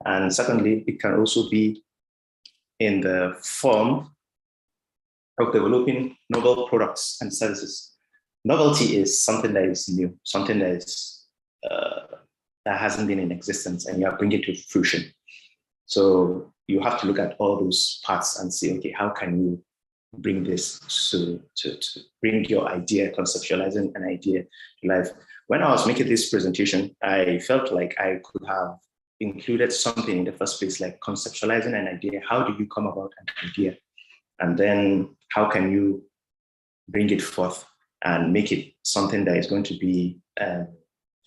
And secondly, it can also be in the form of developing novel products and services. Novelty is something that is new, something that is that hasn't been in existence, and you are bringing it to fruition. So you have to look at all those parts and say, okay, how can you bring this to bring your idea, conceptualizing an idea to life? When I was making this presentation, I felt like I could have included something in the first place, like conceptualizing an idea. How do you come about an idea? And then how can you bring it forth and make it something that is going to be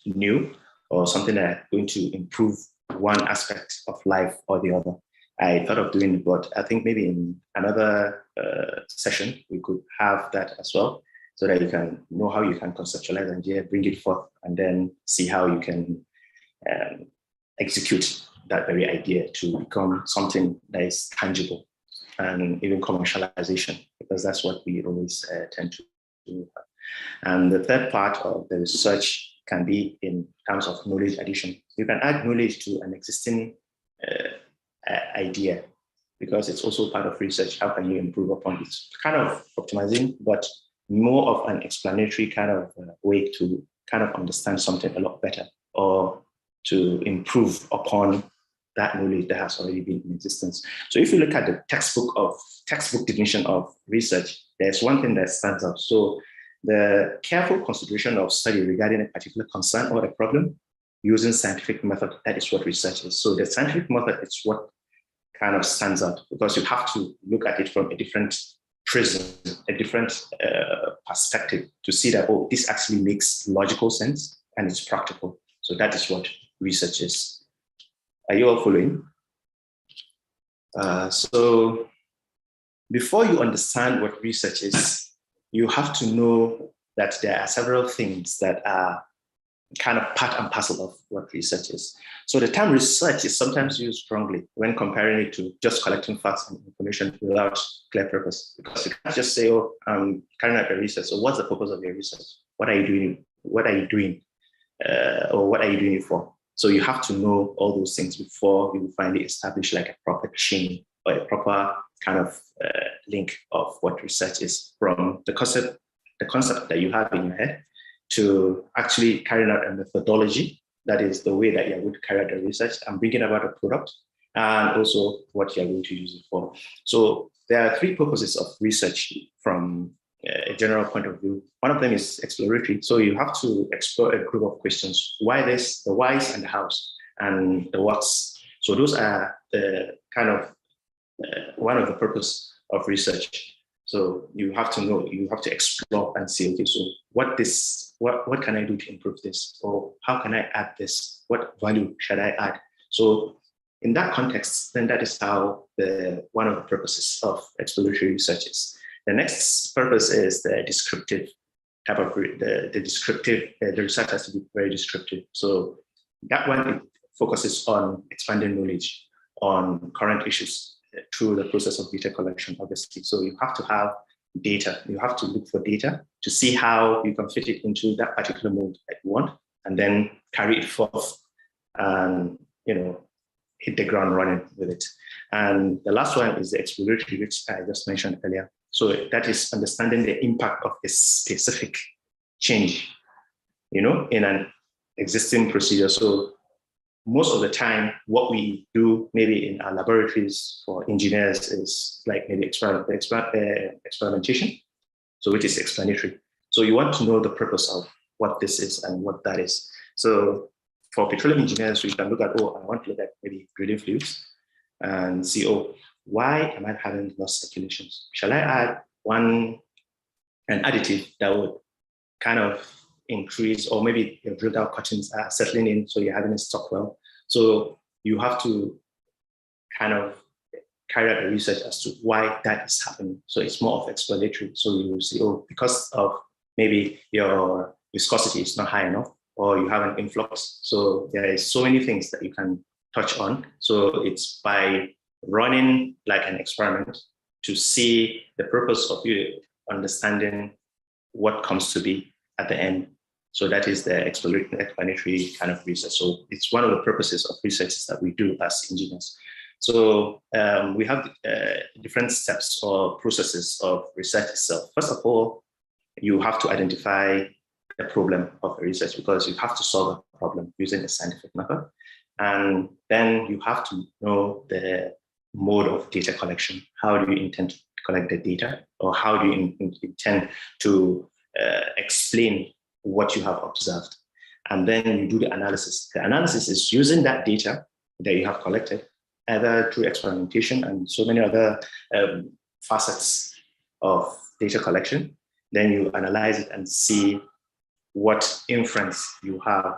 new, or something that is going to improve one aspect of life or the other? I thought of doing it, but I think maybe in another session, we could have that as well, so that you can know how you can conceptualize an idea, bring it forth, and then see how you can execute that very idea to become something that is tangible, and even commercialization, because that's what we always tend to do. And the third part of the research can be in terms of knowledge addition. You can add knowledge to an existing idea, because it's also part of research. How can you improve upon it? Kind of optimizing, but more of an explanatory kind of way to kind of understand something a lot better, or to improve upon that knowledge that has already been in existence. So if you look at the textbook definition of research, there's one thing that stands out. So the careful consideration of study regarding a particular concern or a problem using scientific method, that is what research is. So the scientific method is what kind of stands out, because you have to look at it from a different prism, a different perspective, to see that, oh, this actually makes logical sense and it's practical. So that is what research is. Are you all following? So before you understand what research is, you have to know that there are several things that are kind of part and parcel of what research is. So the term research is sometimes used wrongly when comparing it to just collecting facts and information without clear purpose. Because you can't just say, oh, I'm carrying out a research. So what's the purpose of your research? What are you doing? What are you doing? Or what are you doing it for? So you have to know all those things before you finally establish like a proper chain or a proper kind of link of what research is, from the concept that you have in your head to actually carrying out a methodology, that is the way that you're going to carry out the research and bringing about a product, and also what you're going to use it for. So there are three purposes of research from a general point of view. One of them is exploratory. So you have to explore a group of questions: why this, the whys and the hows, and the whats. So those are the kind of one of the purpose of research. So you have to know, you have to explore and see, okay, so what can I do to improve this? Or how can I add this? What value should I add? So in that context, then that is how one of the purposes of exploratory research is. The next purpose is the descriptive type of the research has to be very descriptive. So that one focuses on expanding knowledge on current issues through the process of data collection, obviously. So you have to have data. You have to look for data to see how you can fit it into that particular mode that you want, and then carry it forth and, hit the ground running with it. And the last one is the exploratory, which I just mentioned earlier. So that is understanding the impact of a specific change, in an existing procedure. So most of the time, what we do maybe in our laboratories for engineers is like maybe experimentation, so which is explanatory. So you want to know the purpose of what this is and what that is. So for petroleum engineers, we can look at, I want to look at maybe drilling fluids and see, why am I having lost circulations? Shall I add an additive that would kind of increase, or maybe your drilled out cuttings are settling in, so you're having a stock well. So you have to kind of carry out the research as to why that is happening. So it's more of explanatory. So you will see, because of maybe your viscosity is not high enough, or you have an influx. So there is so many things that you can touch on. So it's by running like an experiment to see the purpose of you understanding what comes to be at the end. So that is the explanatory kind of research. So it's one of the purposes of research that we do as engineers. So we have different steps or processes of research itself. First of all, you have to identify the problem of a research because you have to solve a problem using a scientific method. And then you have to know the mode of data collection. How do you intend to collect the data, or how do you intend to explain what you have observed? And then you do the analysis. The analysis is using that data that you have collected, either through experimentation and so many other facets of data collection. Then you analyze it and see what inference you have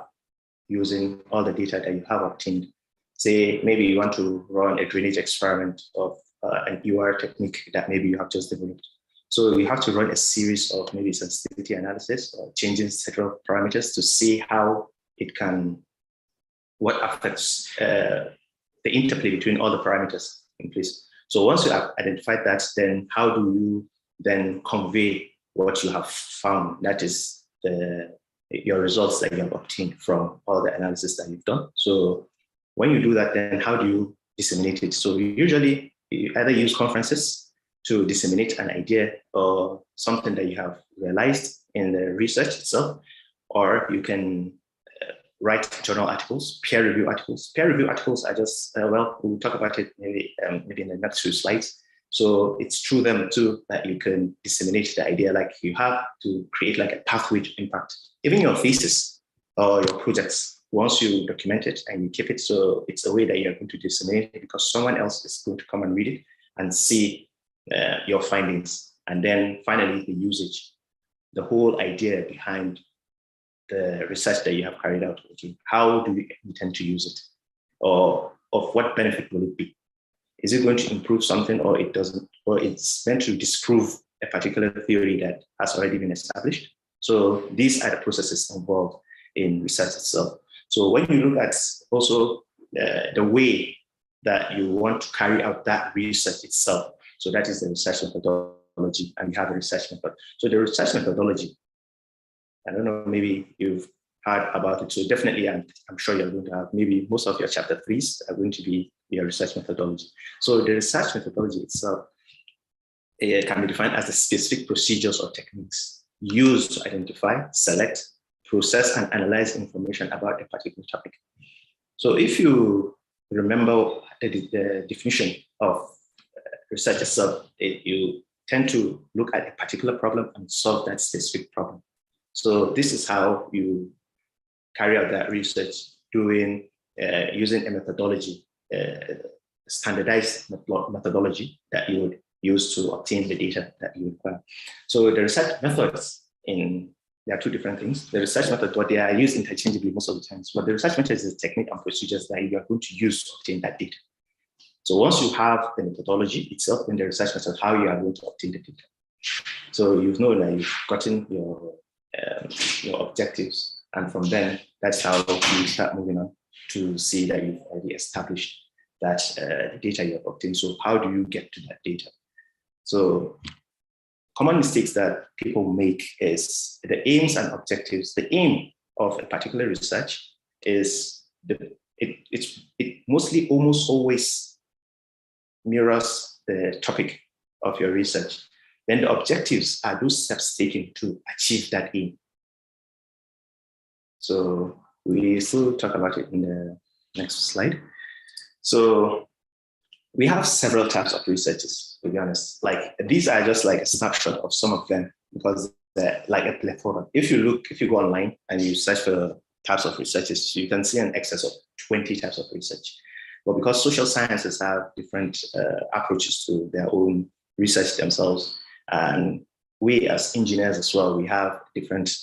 using all the data that you have obtained. Say, maybe you want to run a drainage experiment of an EOR technique that maybe you have just developed. So you have to run a series of maybe sensitivity analysis or changing several parameters to see how it can, what affects the interplay between all the parameters in place. So once you have identified that, then how do you then convey what you have found? That is your results that you have obtained from all the analysis that you've done. So when you do that, then how do you disseminate it? So usually you either use conferences to disseminate an idea or something that you have realized in the research itself, or you can write journal articles, peer review articles. Peer review articles are just, well, we'll talk about it maybe in the next few slides. So it's through them too that you can disseminate the idea. Like you have to create like a pathway to impact. Even your thesis or your projects, once you document it and you keep it, so it's a way that you're going to disseminate it because someone else is going to come and read it and see your findings. And then finally, the usage, the whole idea behind the research that you have carried out. Okay, how do you intend to use it? Or of what benefit will it be? Is it going to improve something, or it doesn't, or it's meant to disprove a particular theory that has already been established? So these are the processes involved in research itself. So when you look at also the way that you want to carry out that research itself, so that is the research methodology, and we have a research method. So the research methodology, I don't know, maybe you've heard about it. So definitely, I'm sure you're going to have, maybe most of your chapter 3s are going to be your research methodology. So the research methodology itself can be defined as the specific procedures or techniques used to identify, select, process, and analyze information about a particular topic. So if you remember the definition of research itself, you tend to look at a particular problem and solve that specific problem. So this is how you carry out that research, doing using a methodology, standardized methodology that you would use to obtain the data that you require. So the research methods, there are two different things. The research method, what they are used interchangeably most of the times, but the research method is the technique and procedures that you are going to use to obtain that data. So once you have the methodology itself in the research method, how you are going to obtain the data. So you know that you've gotten your objectives, and from then, that's how you start moving on to see that you've already established that the data you have obtained. So how do you get to that data? So common mistakes that people make is the aims and objectives. The aim of a particular research is it mostly almost always mirrors the topic of your research. Then the objectives are those steps taken to achieve that aim. So we still talk about it in the next slide. So we have several types of researches, to be honest. Like these are just like a snapshot of some of them because they're like a plethora. If you go online and you search for types of researches, you can see an excess of 20 types of research. But because social sciences have different approaches to their own research themselves, and we as engineers as well, we have different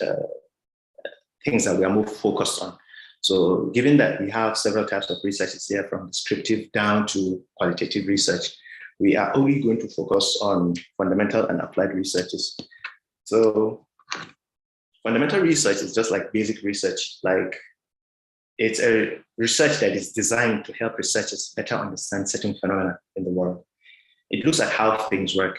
things that we are more focused on. So given that we have several types of researches here, from descriptive down to qualitative research, we are only going to focus on fundamental and applied researches. So fundamental research is just like basic research. Like it's a research that is designed to help researchers better understand certain phenomena in the world. It looks at how things work.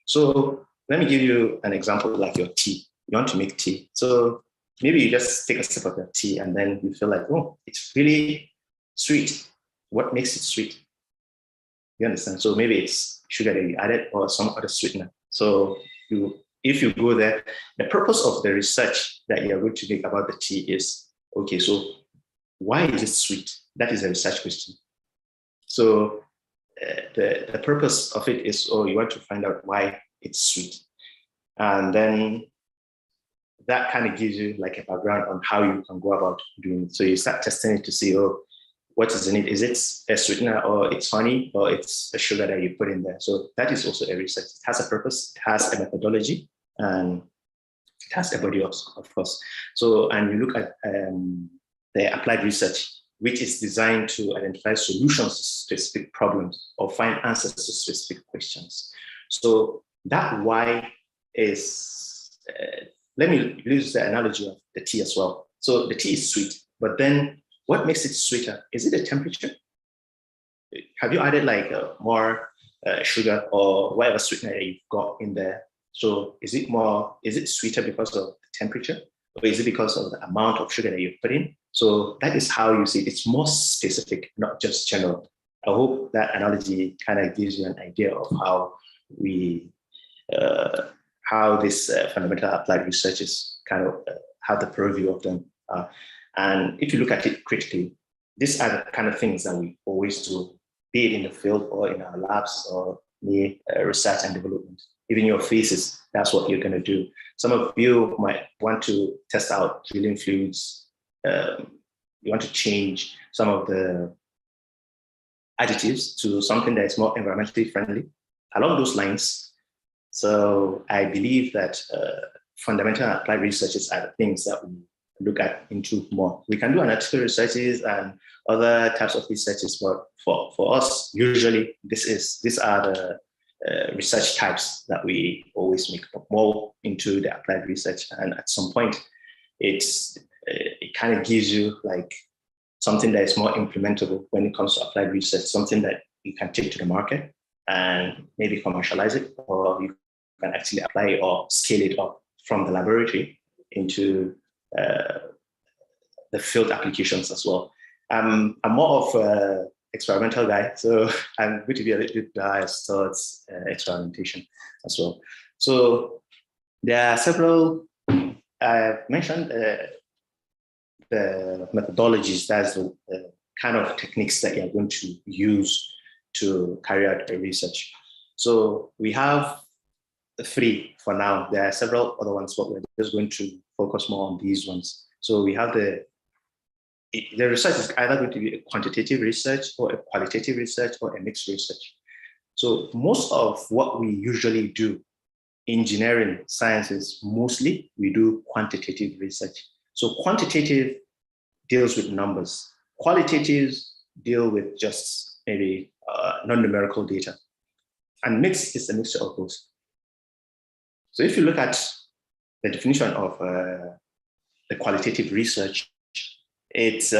So let me give you an example like your tea. You want to make tea. So maybe you just take a sip of your tea and then you feel like, oh, it's really sweet. What makes it sweet? You understand? So maybe it's sugar that you added or some other sweetener. So if you go there, the purpose of the research that you're going to make about the tea is, okay, so why is it sweet? That is a research question. So the purpose of it is, oh, you want to find out why it's sweet. And then that kind of gives you like a background on how you can go about doing it. So you start testing it to see, oh, what is in it? Is it a sweetener or it's honey or it's a sugar that you put in there? So that is also a research. It has a purpose, it has a methodology, and it has a body of course. So, and you look at the applied research, which is designed to identify solutions to specific problems or find answers to specific questions. So that why is, let me use the analogy of the tea as well. So the tea is sweet, but then what makes it sweeter? Is it the temperature? Have you added like more sugar or whatever sweetener you've got in there? So is it sweeter because of the temperature? Or is it because of the amount of sugar that you put in? So that is how you see it. It's more specific, not just general. I hope that analogy kind of gives you an idea of how how this fundamental applied research is kind of how the purview of them are. And if you look at it critically, these are the kind of things that we always do, be it in the field or in our labs or near research and development. Even your thesis, that's what you're going to do. Some of you might want to test out drilling fluids. You want to change some of the additives to something that is more environmentally friendly. Along those lines, so I believe that fundamental and applied researches are the things that we look at into more. We can do analytical researches and other types of researches, but for us, usually these are the research types that we always make more into the applied research. And at some point, it kind of gives you like something that is more implementable when it comes to applied research, something that you can take to the market and maybe commercialize it, or you can actually apply it or scale it up from the laboratory into the field applications as well. I'm more of an experimental guy, so I'm going to be a little bit biased towards experimentation as well. So there are several, I've mentioned the methodologies, that's the kind of techniques that you're going to use to carry out the research. So we have the three for now. There are several other ones, but we're just going to focus more on these ones. So we have the research is either going to be a quantitative research or a qualitative research or a mixed research. So most of what we usually do, engineering sciences, mostly we do quantitative research. So quantitative deals with numbers. Qualitatives deal with just maybe non-numerical data. And mixed is a mixture of both. So if you look at the definition of the qualitative research, it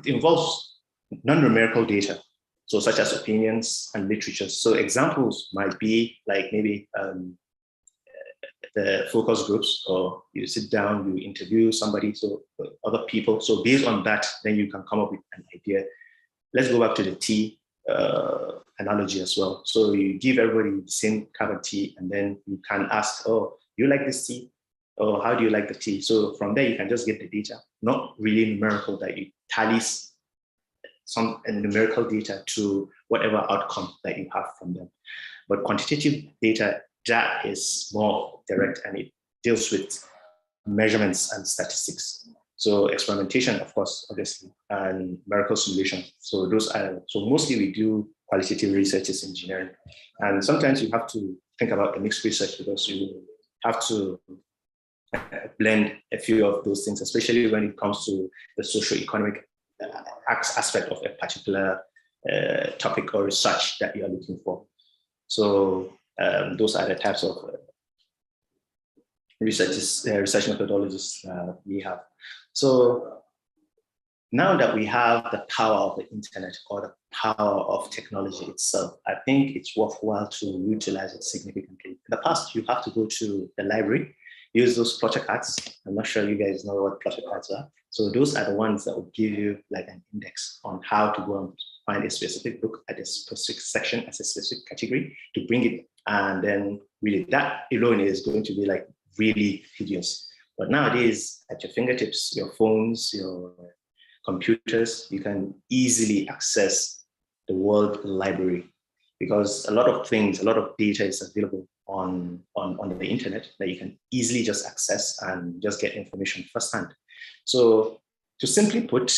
involves non-numerical data, so such as opinions and literature. So examples might be like maybe the focus groups, or you sit down, you interview somebody, so other people. So based on that, then you can come up with an idea. Let's go back to the tea analogy as well. So you give everybody the same cup of tea, and then you can ask, oh, you like this tea? Or how do you like the tea? So from there, you can just get the data, not really numerical, that you tallies some numerical data to whatever outcome that you have from them. But quantitative data, that is more direct, and it deals with measurements and statistics. So experimentation, of course, obviously, and numerical simulation. So those are, so mostly we do qualitative researches in engineering. And sometimes you have to think about the mixed research, because you have to blend a few of those things, especially when it comes to the socio-economic aspect of a particular topic or research that you are looking for. So those are the types of research methodologies we have. So now that we have the power of the internet, or the power of technology itself, I think it's worthwhile to utilize it significantly. In the past, you have to go to the library, use those plotter cards. I'm not sure you guys know what plotter cards are. So those are the ones that will give you like an index on how to go and find a specific book at a specific section as a specific category to bring it. And then really that alone is going to be like really hideous. But nowadays, at your fingertips, your phones, your computers, you can easily access the World Library because a lot of things, a lot of data is available on the internet that you can easily just access and just get information firsthand. So to simply put,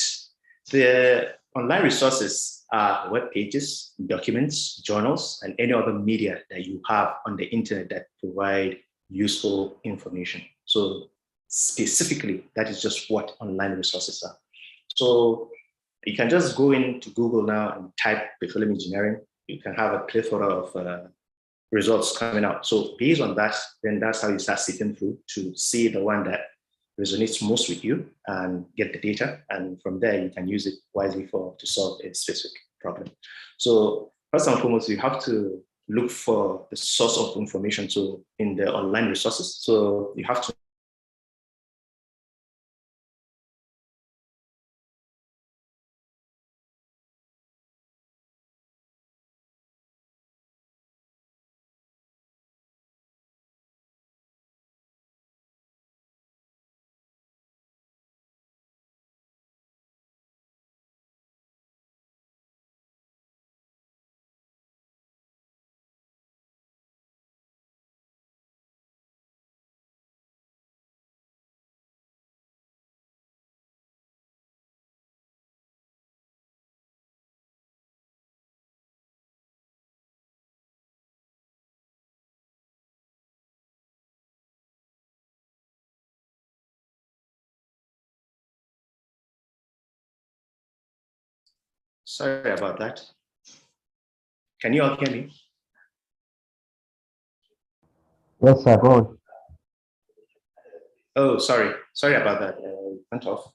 the online resources are web pages, documents, journals, and any other media that you have on the internet that provide useful information. So specifically, that is just what online resources are. So you can just go into Google now and type petroleum engineering. You can have a plethora of results coming out. So based on that, then that's how you start sifting through to see the one that resonates most with you and get the data. And from there, you can use it wisely to solve a specific problem. So first and foremost, you have to look for the source of information. So in the online resources, so you have to sorry about that. Can you all hear me? Yes, sir. Go on. Oh, sorry about that. Went off.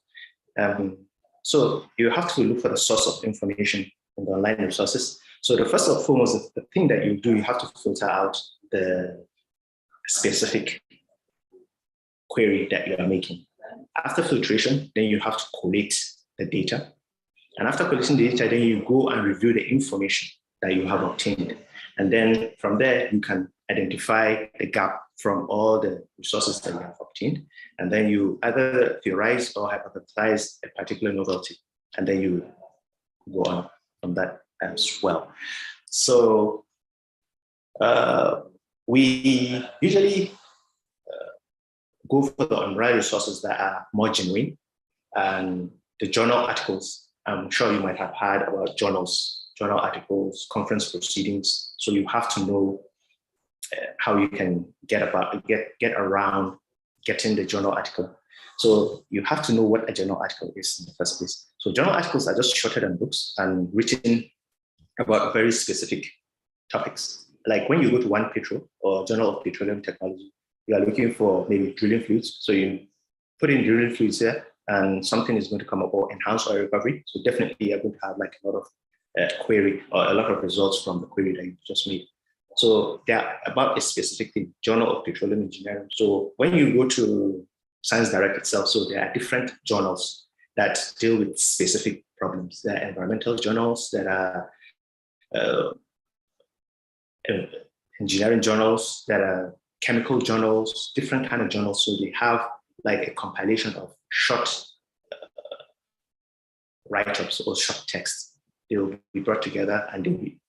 So you have to look for the source of information in the online resources. So the first and foremost, the thing that you do, you have to filter out the specific query that you are making. After filtration, then you have to collate the data. And after collecting the data, then you go and review the information that you have obtained. And then from there, you can identify the gap from all the resources that you have obtained. And then you either theorize or hypothesize a particular novelty. And then you go on from that as well. So we usually go for the online resources that are more genuine. And the journal articles, I'm sure you might have heard about journal articles, conference proceedings. So you have to know how you can get around getting the journal article. So you have to know what a journal article is in the first place. So journal articles are just shorter than books and written about very specific topics. Like when you go to One Petro or Journal of Petroleum Technology, you are looking for maybe drilling fluids. So you put in drilling fluids here and something is going to come up, or enhanced oil recovery. So definitely you're going to have like a lot of query or a lot of results from the query that you just made. So they're about a specific thing, Journal of Petroleum Engineering. So when you go to Science Direct itself, so there are different journals that deal with specific problems. There are environmental journals, that are engineering journals, that are chemical journals, different kind of journals. So they have like a compilation of short write-ups or short texts. They will be brought together and they'll be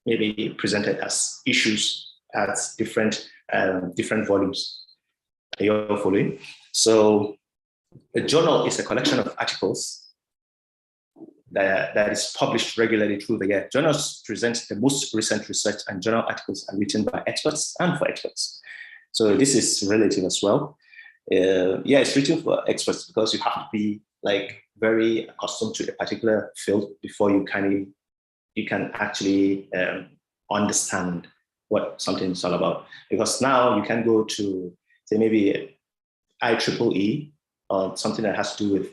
maybe presented as issues as different volumes. Are you all following? So a journal is a collection of articles that is published regularly through the year. Journals present the most recent research, and journal articles are written by experts and for experts. So this is relative as well. Yeah, it's written for experts because you have to be like very accustomed to a particular field before you can actually understand what something is all about. Because now you can go to, say, maybe IEEE or something that has to do with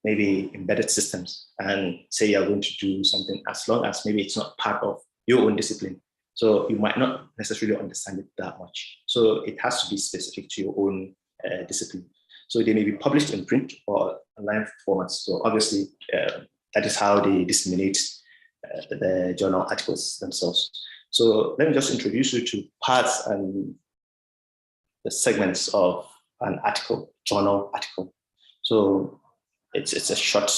maybe embedded systems, and say you're going to do something as long as maybe it's not part of your own discipline. So you might not necessarily understand it that much. So it has to be specific to your own discipline. So they may be published in print or online formats. So obviously, that is how they disseminate the journal articles themselves. So let me just introduce you to parts and the segments of an article, journal article. So it's a short.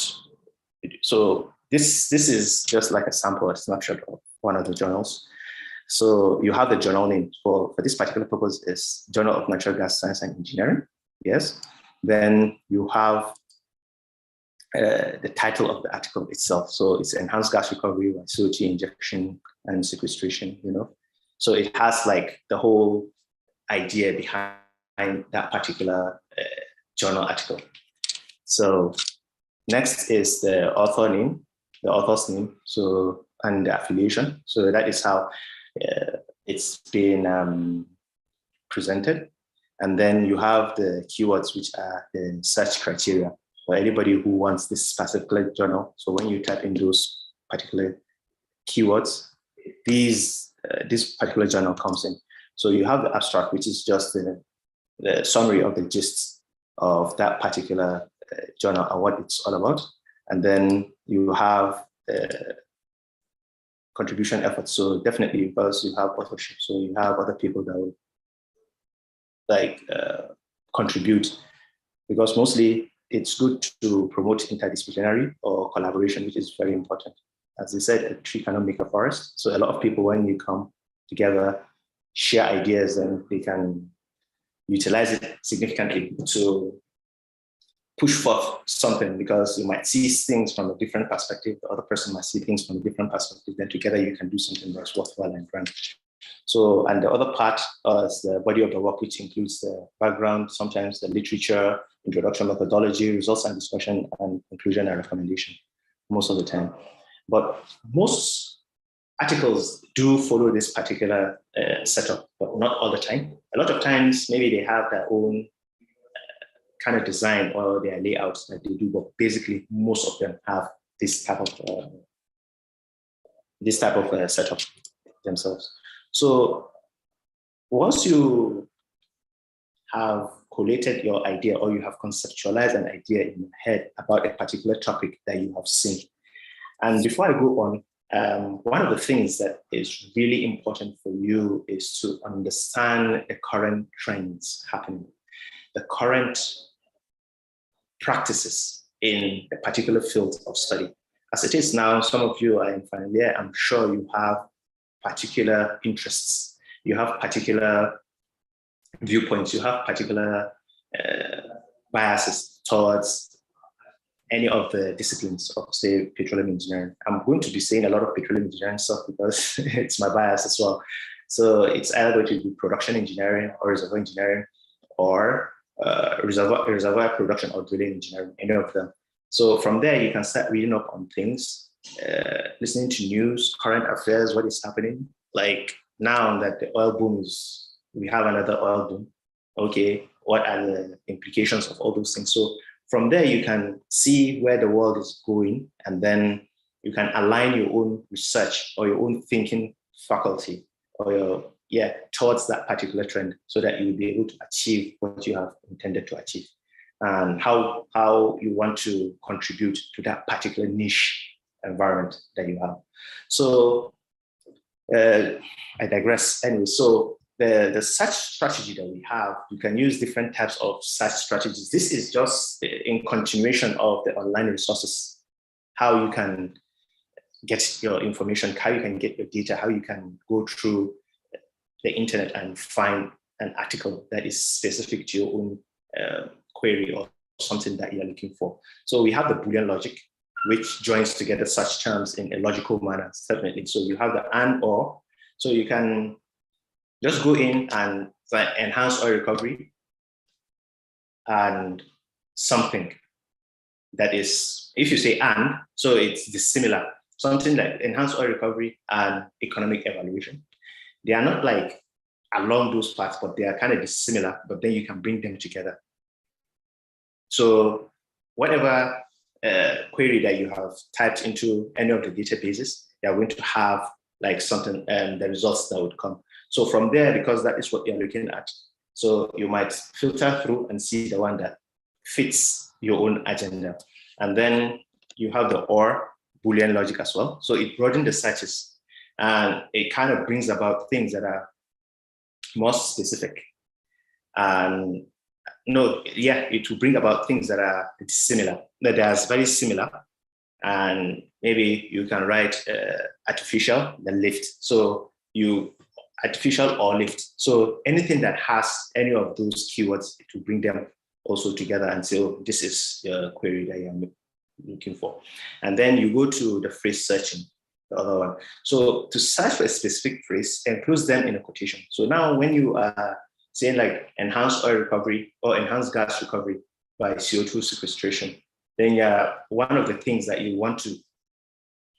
So this is just like a sample, a snapshot of one of the journals. So you have the journal name for this particular purpose is Journal of Natural Gas Science and Engineering. Yes. Then you have the title of the article itself. So it's Enhanced Gas Recovery by CO2 Injection and Sequestration, So it has like the whole idea behind that particular journal article. So next is the author name, the author's name, so and the affiliation. So that is how it's been presented. And then you have the keywords, which are the search criteria for anybody who wants this particular journal. So when you type in those particular keywords, this particular journal comes in. So you have the abstract, which is just the summary of the gist of that particular journal and what it's all about. And then you have contribution efforts. So definitely, because you have authorship, so you have other people that will contribute, because mostly it's good to promote interdisciplinary or collaboration, which is very important. As they said, a tree cannot make a forest. So a lot of people, when you come together, share ideas, and they can utilize it significantly to push forth something, because you might see things from a different perspective, the other person might see things from a different perspective, then together you can do something that's worthwhile and grand. So, and the other part is the body of the work, which includes the background, sometimes the literature, introduction, methodology, results and discussion, and conclusion and recommendation, most of the time. But most articles do follow this particular setup, but not all the time. A lot of times, maybe they have their own kind of design or their layouts that they do, but basically most of them have this type of setup themselves. So once you have collated your idea, or you have conceptualized an idea in your head about a particular topic that you have seen, and before I go on, one of the things that is really important for you is to understand the current trends happening, the current practices in a particular field of study. As it is now, some of you are in final year, I'm sure you have particular interests, you have particular viewpoints, you have particular biases towards any of the disciplines of, say, petroleum engineering. I'm going to be saying a lot of petroleum engineering stuff because it's my bias as well. So it's either going to be production engineering or reservoir engineering, or reservoir production or drilling engineering, any of them. So from there, you can start reading up on things, listening to news, current affairs, what is happening. Like now that the oil boom is, we have another oil boom. Okay, what are the implications of all those things? So from there, you can see where the world is going, and then you can align your own research or your own thinking faculty or towards that particular trend, so that you will be able to achieve what you have intended to achieve, and how you want to contribute to that particular niche environment that you have. So I digress anyway. So the search strategy that we have, you can use different types of search strategies. This is just in continuation of the online resources, how you can get your information, how you can get your data, how you can go through the internet and find an article that is specific to your own query or something that you're looking for. So we have the Boolean logic, which joins together such terms in a logical manner, definitely. So you have the and or, so you can just go in and enhance oil recovery and something that is, if you say and, so it's dissimilar, something like enhanced oil recovery and economic evaluation. They are not like along those paths, but they are kind of dissimilar, but then you can bring them together. So whatever query that you have typed into any of the databases, they are going to have like something, the results that would come. So from there, because that is what you're looking at, so you might filter through and see the one that fits your own agenda. And then you have the OR Boolean logic as well. So it broadens the searches and it kind of brings about things that are more specific. And it will bring about things that are similar, that are very similar. And maybe you can write artificial, then lift. So artificial or lift. So anything that has any of those keywords, it will bring them also together and say, oh, this is the query that you're looking for. And then you go to the phrase searching, the other one. So to search for a specific phrase, enclose them in a quotation. So now when you are saying like enhanced oil recovery or enhanced gas recovery by CO2 sequestration, then one of the things that you want to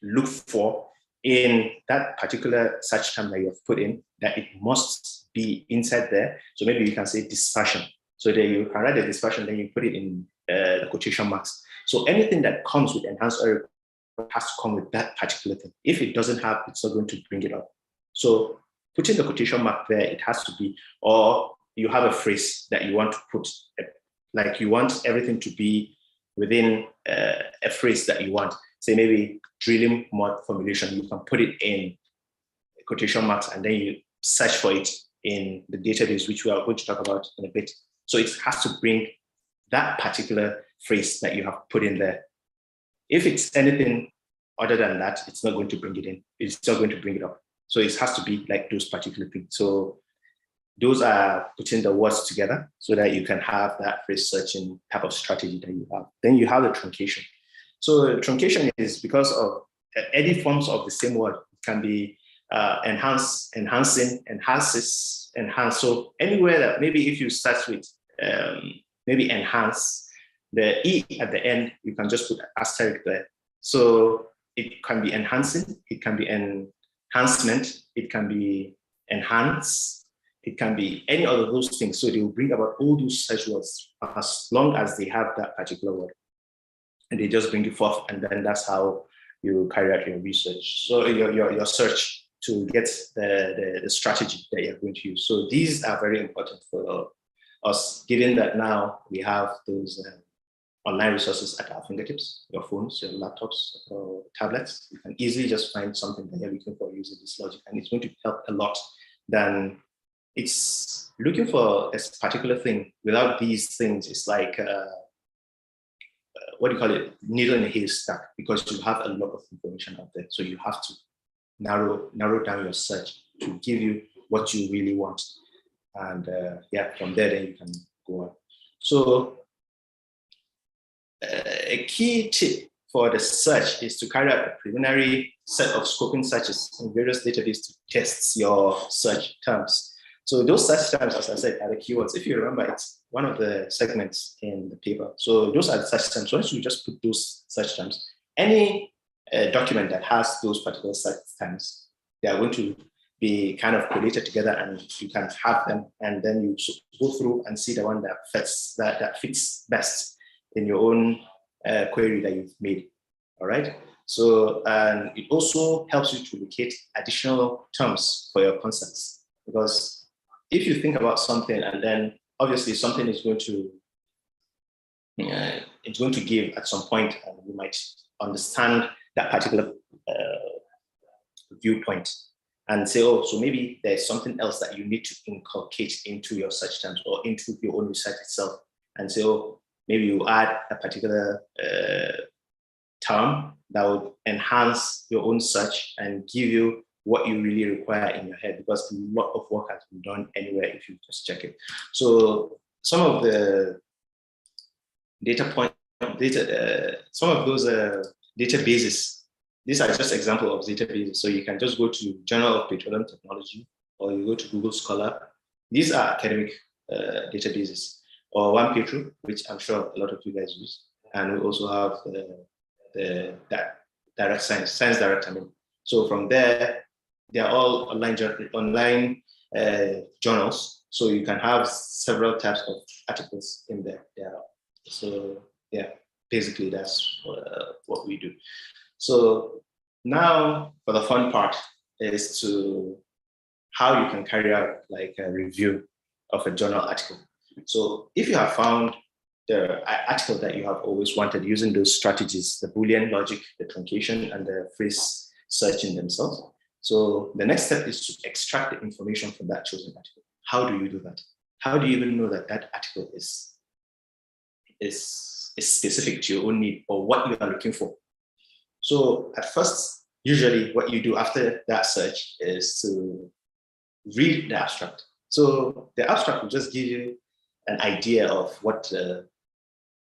look for in that particular search term that you have put in, that it must be inside there. So maybe you can say dispersion. So then you can write the dispersion, then you put it in the quotation marks. So anything that comes with enhanced oil has to come with that particular thing. If it doesn't have, it's not going to bring it up. So putting the quotation mark there, it has to be, or you have a phrase that you want to put, like you want everything to be within a phrase that you want. Say maybe drilling mud formulation, you can put it in quotation marks and then you search for it in the database, which we are going to talk about in a bit. So it has to bring that particular phrase that you have put in there. If it's anything other than that, it's not going to bring it in. It's not going to bring it up. So it has to be like those particular things. So those are putting the words together so that you can have that phrase searching type of strategy that you have. Then you have the truncation. So truncation is because of any forms of the same word. It can be enhance, enhancing, enhances, enhance. So anywhere that maybe if you start with maybe enhance, the E at the end, you can just put an asterisk there. So it can be enhancing, it can be enhancement, it can be enhance, it can be any other of those things. So they will bring about all those search words as long as they have that particular word. And they just bring it forth, and then that's how you carry out your research. So your search to get the strategy that you're going to use. So these are very important for us, given that now we have those online resources at our fingertips, your phones, your laptops, or tablets. You can easily just find something that you're looking for using this logic, and it's going to help a lot than it's looking for a particular thing. Without these things, it's like, what do you call it? Needle in a haystack, because you have a lot of information out there. So you have to narrow down your search to give you what you really want. And from there, then you can go on. So a key tip for the search is to carry out a preliminary set of scoping searches in various databases to test your search terms. So those search terms, as I said, are the keywords. If you remember, it's one of the segments in the paper. So those are the search terms. Once you just put those search terms, any document that has those particular search terms, they are going to be kind of collated together, and you can have them, and then you go through and see the one that fits best in your own query that you've made. All right. So, and it also helps you to locate additional terms for your concepts, because if you think about something and then obviously something is going to it's going to give at some point, and you might understand that particular viewpoint and say, oh, so maybe there's something else that you need to inculcate into your search terms or into your own research itself, and say, oh, maybe you add a particular term that would enhance your own search and give you what you really require in your head, because a lot of work has been done anywhere if you just check it. So some of the some of those databases, these are just examples of databases. So you can just go to Journal of Petroleum Technology, or you go to Google Scholar. These are academic databases, or OnePetro, which I'm sure a lot of you guys use. And we also have the Direct Science Direct. So from there, they are all online journals. So you can have several types of articles in there. So yeah, basically that's what we do. So now for the fun part, is to how you can carry out like a review of a journal article. So if you have found the article that you have always wanted using those strategies, the Boolean logic, the truncation, and the phrase searching themselves. So the next step is to extract the information from that chosen article. How do you do that? How do you even know that that article is specific to your own need or what you are looking for? So at first, usually what you do after that search is to read the abstract. So the abstract will just give you an idea of what the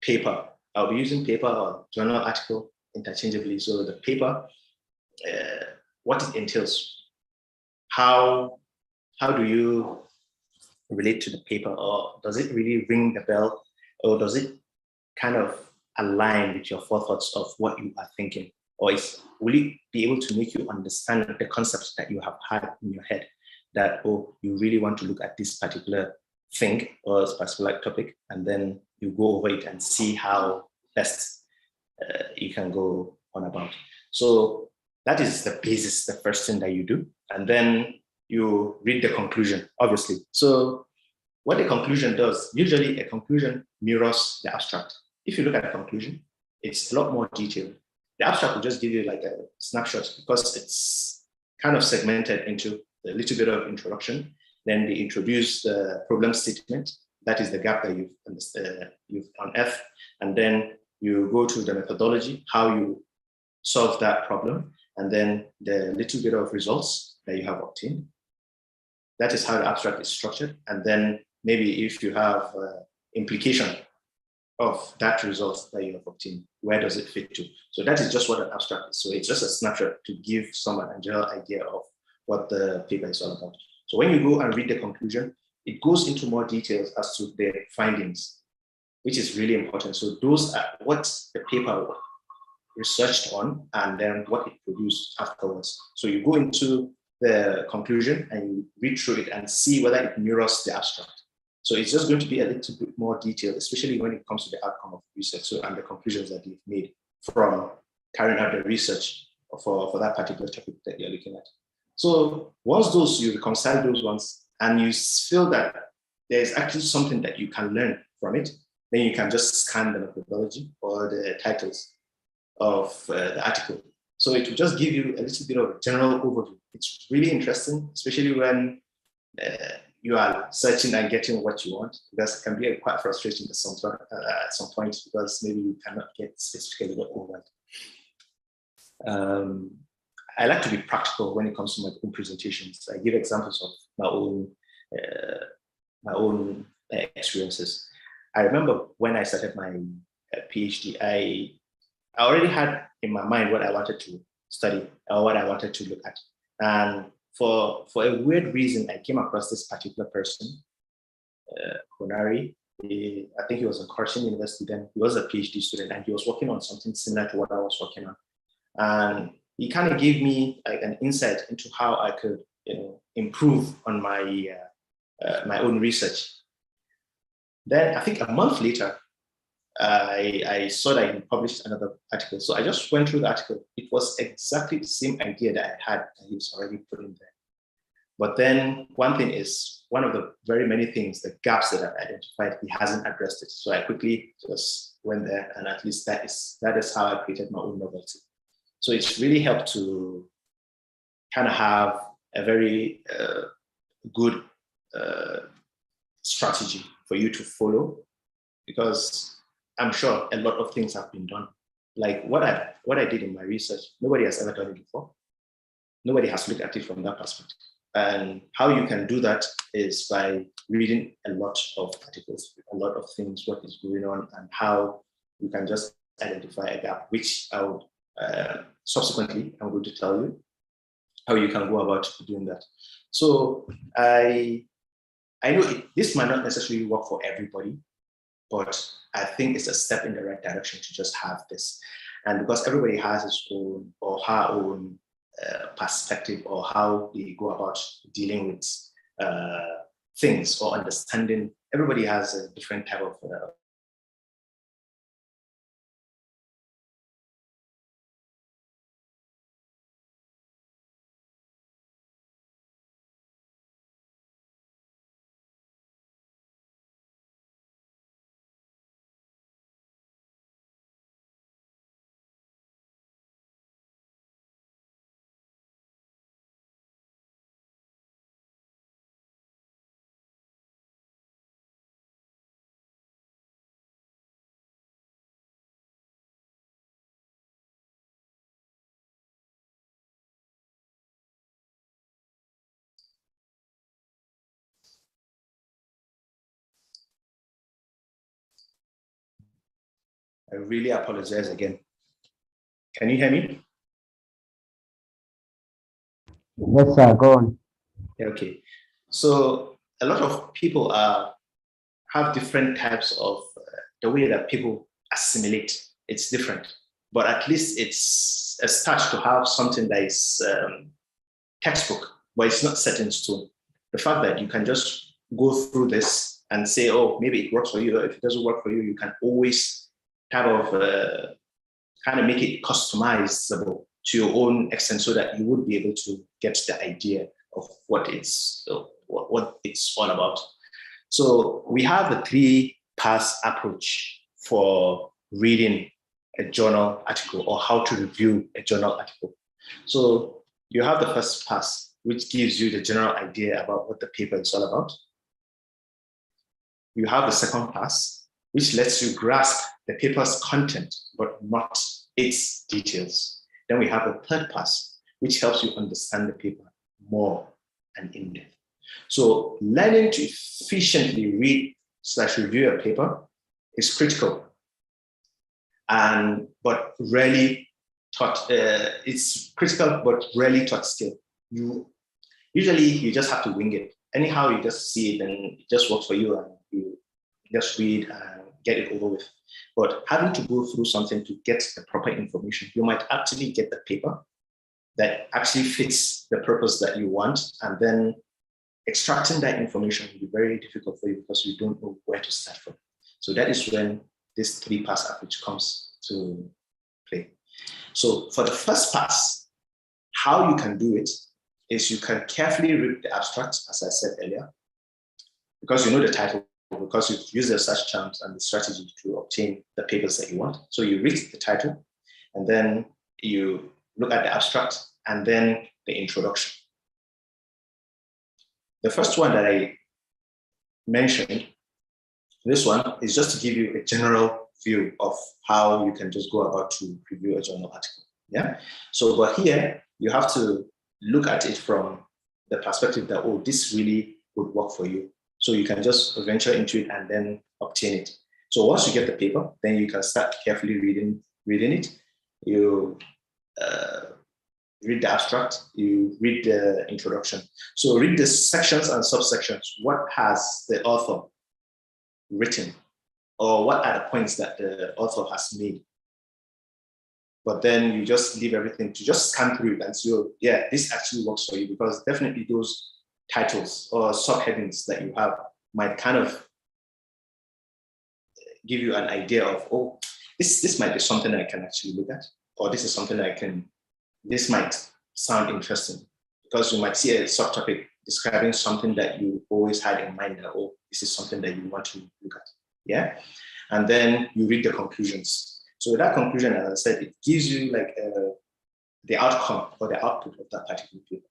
paper, I'll be using paper or journal article interchangeably. So the paper, what it entails, how do you relate to the paper, or does it really ring the bell, or does it kind of align with your forethoughts of what you are thinking, or will it be able to make you understand the concepts that you have had in your head, that, oh, you really want to look at this particular thing or a particular topic, and then you go over it and see how best you can go on about. So that is the basis, the first thing that you do. And then you read the conclusion, obviously. So what the conclusion does, usually a conclusion mirrors the abstract. If you look at the conclusion, it's a lot more detailed. The abstract will just give you like a snapshot because it's kind of segmented into a little bit of introduction. Then they introduce the problem statement. That is the gap that you've unearthed. And then you go to the methodology, how you solve that problem, and then the little bit of results that you have obtained. That is how the abstract is structured. And then maybe if you have implication of that result that you have obtained, where does it fit to? So that is just what an abstract is. So it's just a snapshot to give someone a general idea of what the paper is all about. So when you go and read the conclusion, it goes into more details as to the findings, which is really important. So those are what the paper researched on and then what it produced afterwards. So you go into the conclusion and you read through it and see whether it mirrors the abstract. So it's just going to be a little bit more detailed, especially when it comes to the outcome of research, so, and the conclusions that you've made from carrying out the research for that particular topic that you're looking at. So once you reconcile those ones and you feel that there's actually something that you can learn from it, then you can just scan the methodology or the titles of the article. So it will just give you a little bit of a general overview. It's really interesting, especially when you are searching and getting what you want, because it can be quite frustrating at some point because maybe you cannot get specifically what you want. I like to be practical when it comes to my own presentations. I give examples of my own experiences. I remember when I started my PhD, I already had in my mind what I wanted to study or what I wanted to look at. And for a weird reason, I came across this particular person, Konari. I think he was in Carson University then. He was a PhD student and he was working on something similar to what I was working on. And he kind of gave me like an insight into how I could, improve on my my own research. Then I think a month later, I saw that he published another article. So I just went through the article. It was exactly the same idea that I had that he was already putting there. But then one thing is, one of the very many things, the gaps that I've identified, he hasn't addressed it. So I quickly just went there, and at least that is how I created my own novelty. So it's really helped to kind of have a very good strategy for you to follow, because I'm sure a lot of things have been done. Like what I did in my research, nobody has ever done it before. Nobody has looked at it from that perspective. And how you can do that is by reading a lot of articles, a lot of things, what is going on, and how you can just identify a gap, which I would subsequently, I'm going to tell you how you can go about doing that. So I know this might not necessarily work for everybody, but I think it's a step in the right direction to just have this. And because everybody has his own or her own perspective or how they go about dealing with things or understanding, everybody has a different type of I really apologize again. Can you hear me? Yes, sir. Go on. Okay. So a lot of people have different types of the way that people assimilate. It's different, but at least it's a start to have something that is textbook, but it's not set in stone. The fact that you can just go through this and say, oh, maybe it works for you. Or if it doesn't work for you, you can always kind of make it customizable to your own extent so that you would be able to get the idea of what it's all about. So we have a 3-pass approach for reading a journal article or how to review a journal article. So you have the first pass, which gives you the general idea about what the paper is all about. You have the second pass, which lets you grasp the paper's content, but not its details. Then we have the third pass, which helps you understand the paper more and in depth. So learning to efficiently read/review a paper is critical, but rarely taught. It's critical, but rarely taught skill. Usually you just have to wing it. Anyhow, you just see it and it just works for you, and you just read and get it over with. But having to go through something to get the proper information, you might actually get the paper that actually fits the purpose that you want, and then extracting that information will be very difficult for you because you don't know where to start from. So that is when this 3-pass approach comes to play. So for the first pass, how you can do it is you can carefully read the abstract, as I said earlier, because you know the title, because you've used the search terms and the strategy to obtain the papers that you want. So you read the title, and then you look at the abstract, and then the introduction. The first one that I mentioned, this one is just to give you a general view of how you can just go about to review a journal article. Yeah. So, but here you have to look at it from the perspective that, oh, this really would work for you. So you can just venture into it and then obtain it. So once you get the paper, then you can start carefully reading it. You read the abstract, you read the introduction. So read the sections and subsections. What has the author written? Or what are the points that the author has made? But then you just leave everything to just scan through it and see, oh, yeah, this actually works for you, because definitely those titles or subheadings that you have might kind of give you an idea of, oh, this might be something I can actually look at, or this is something this might sound interesting, because you might see a subtopic describing something that you always had in mind that, oh, this is something that you want to look at, yeah? And then you read the conclusions. So that conclusion, as I said, it gives you like the outcome or the output of that particular paper.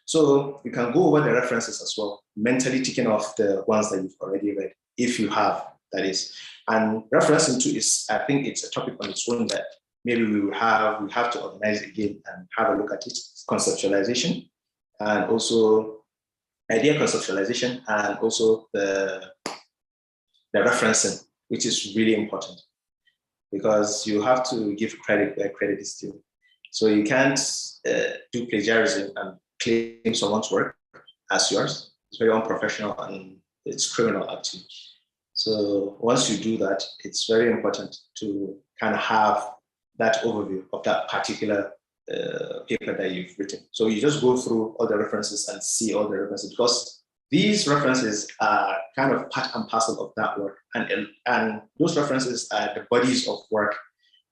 So you can go over the references as well, mentally ticking off the ones that you've already read, if you have, that is. And referencing to is, I think it's a topic on its own that maybe we have to organize again and have a look at it. Conceptualization, and also idea conceptualization, and also the referencing, which is really important, because you have to give credit where credit is due. So you can't do plagiarism and claim someone's work as yours. It's very unprofessional and it's criminal actually. So once you do that, it's very important to kind of have that overview of that particular paper that you've written. So you just go through all the references and see all the references, because these references are kind of part and parcel of that work. And those references are the bodies of work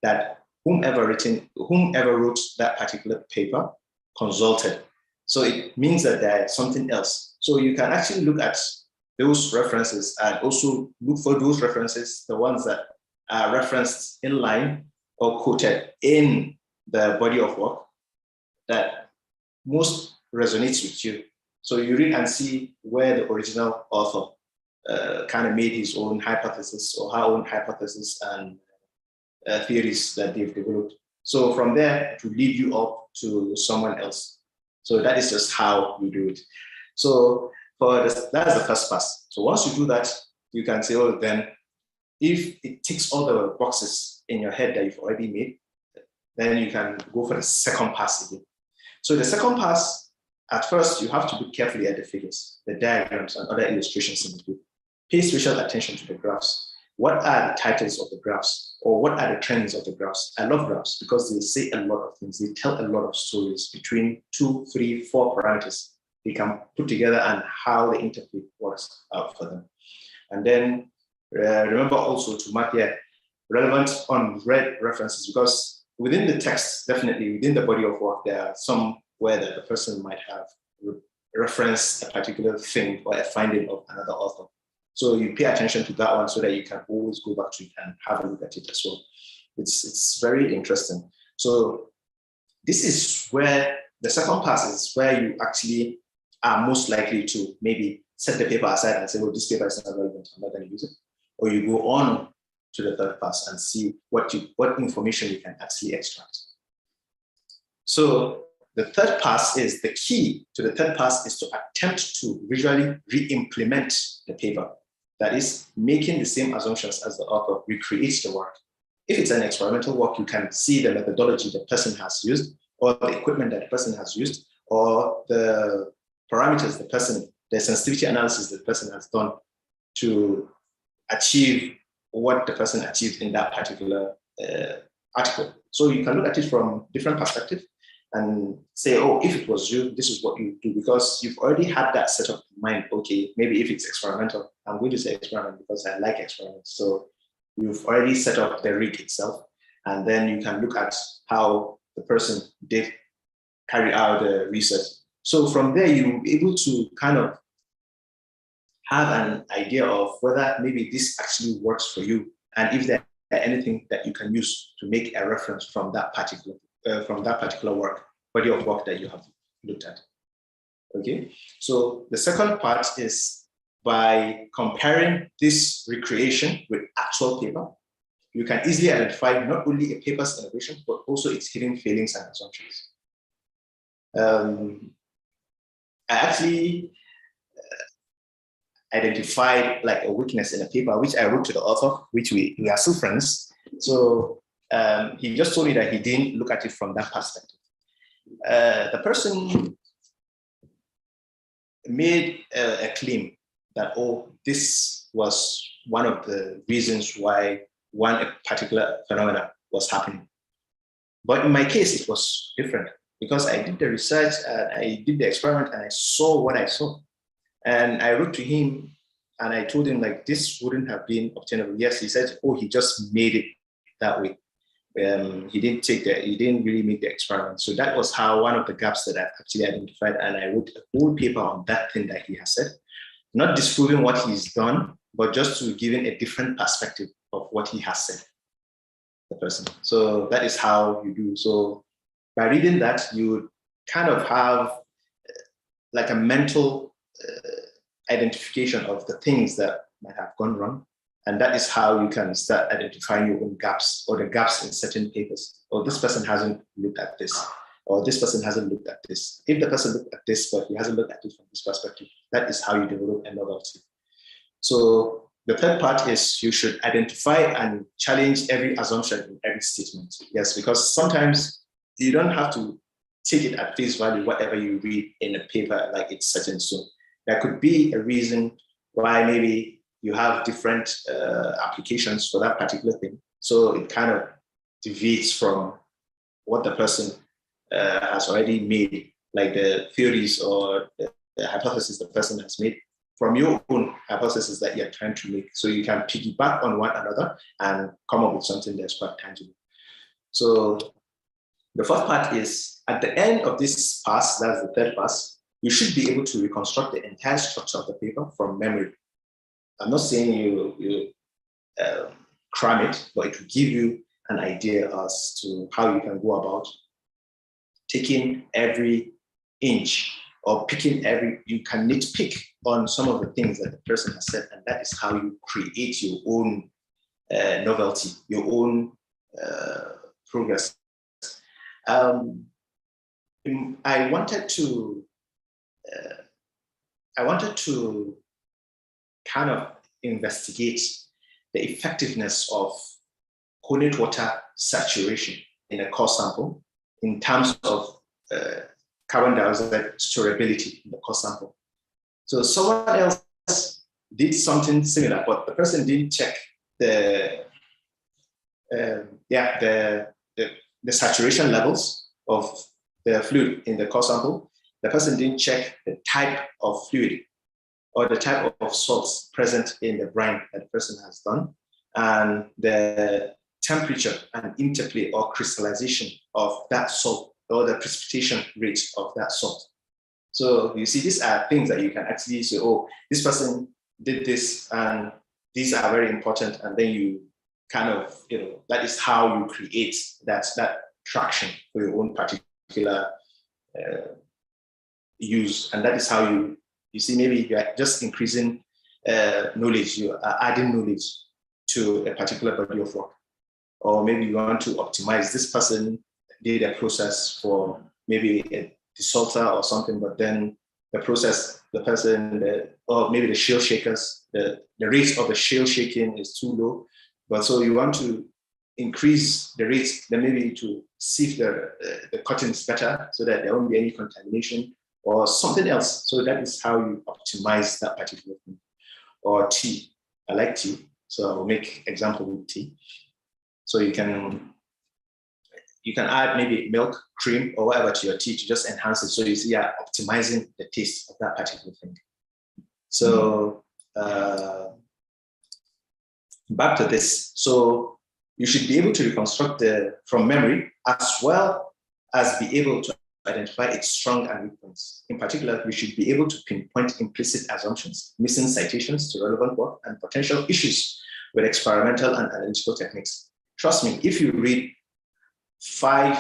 that whomever wrote that particular paper consulted. So it means that there's something else. So you can actually look at those references and also look for those references, the ones that are referenced in line or quoted in the body of work that most resonates with you. So you read and see where the original author kind of made his own hypothesis or her own hypothesis and theories that they've developed. So from there, to lead you up to someone else. So that is just how you do it. So that's the first pass. So once you do that, you can say, oh, then if it ticks all the boxes in your head that you've already made, then you can go for the second pass again. So the second pass, at first, you have to look carefully at the figures, the diagrams, and other illustrations in the book. Pay special attention to the graphs. What are the titles of the graphs, or what are the trends of the graphs? I love graphs because they say a lot of things. They tell a lot of stories between 2, 3, 4 parameters. They can put together and how the interplay works out for them. And then remember also to mark here relevant unread references, because within the text, definitely within the body of work, there are some where the person might have referenced a particular thing or a finding of another author. So you pay attention to that one so that you can always go back to it and have a look at it as well. It's very interesting. So this is where the second pass is where you actually are most likely to maybe set the paper aside and say, well, this paper is not relevant, I'm not going to use it. Or you go on to the third pass and see what information you can actually extract. So the third pass is the key to the third pass is to attempt to visually re-implement the paper. That is, making the same assumptions as the author recreates the work. If it's an experimental work, you can see the methodology the person has used, or the equipment that the person has used, or the parameters the sensitivity analysis the person has done to achieve what the person achieved in that particular article. So you can look at it from different perspectives and say, oh, if it was you, this is what you do, because you've already had that set up in mind. Okay, maybe if it's experimental, I'm going to say experiment because I like experiments. So you've already set up the rig itself, and then you can look at how the person did carry out the research. So from there, you'll be able to kind of have an idea of whether maybe this actually works for you, and if there are anything that you can use to make a reference from that particular work, body of work that you have looked at. Okay, so the second part is by comparing this recreation with actual paper, you can easily identify not only a paper's innovation, but also its hidden failings and assumptions. I actually identified like a weakness in a paper, which I wrote to the author, which we are still friends. So he just told me that he didn't look at it from that perspective. The person made a claim that, oh, this was one of the reasons why one particular phenomena was happening. But in my case, it was different because I did the research, I did the experiment, and I saw what I saw. And I wrote to him and I told him, like, this wouldn't have been obtainable. Yes, he said, oh, he just made it that way. He didn't really make the experiment. So that was how one of the gaps that I've actually identified. And I wrote a whole paper on that thing that he has said, not disproving what he's done, but just to give him a different perspective of what he has said, the person. So that is how you do. So by reading that, you would kind of have like a mental identification of the things that might have gone wrong. And that is how you can start identifying your own gaps or the gaps in certain papers. Or this person hasn't looked at this, or this person hasn't looked at this. If the person looked at this, but he hasn't looked at it from this perspective, that is how you develop a novelty. So the third part is you should identify and challenge every assumption in every statement. Yes, because sometimes you don't have to take it at face value, whatever you read in a paper, like it's set in stone. There could be a reason why maybe you have different applications for that particular thing. So it kind of deviates from what the person has already made, like the theories or the hypothesis the person has made from your own hypothesis that you're trying to make. So you can piggyback on one another and come up with something that's quite tangible. So the first part is at the end of this pass, that's the third pass, you should be able to reconstruct the entire structure of the paper from memory. I'm not saying you cram it, but it will give you an idea as to how you can go about taking every inch or picking you can nitpick on some of the things that the person has said, and that is how you create your own novelty, your own progress. I wanted to kind of investigate the effectiveness of connate water saturation in a core sample in terms of carbon dioxide storability in the core sample. So someone else did something similar, but the person didn't check the saturation levels of the fluid in the core sample. The person didn't check the type of fluid or the type of salts present in the brine that the person has done, and the temperature and interplay or crystallization of that salt or the precipitation rate of that salt. So you see, these are things that you can actually say, oh, this person did this, and these are very important. And then you kind of, that is how you create that traction for your own particular use. And that is how you see, maybe you're just increasing knowledge, you are adding knowledge to a particular body of work. Or maybe you want to optimize, this person did a process for maybe a desalter or something, but then the process, the person, or maybe the shale shakers, the rate of the shale shaking is too low. But so you want to increase the rate, then maybe to sieve the cottons better so that there won't be any contamination or something else. So that is how you optimize that particular thing. Or tea, I like tea, so I'll make example with tea. So you can add maybe milk, cream, or whatever to your tea to just enhance it. So you see, you're optimizing the taste of that particular thing. So back to this. So you should be able to reconstruct from memory, as well as be able to identify its strong and weak points. In particular, we should be able to pinpoint implicit assumptions, missing citations to relevant work, and potential issues with experimental and analytical techniques. Trust me, if you read 5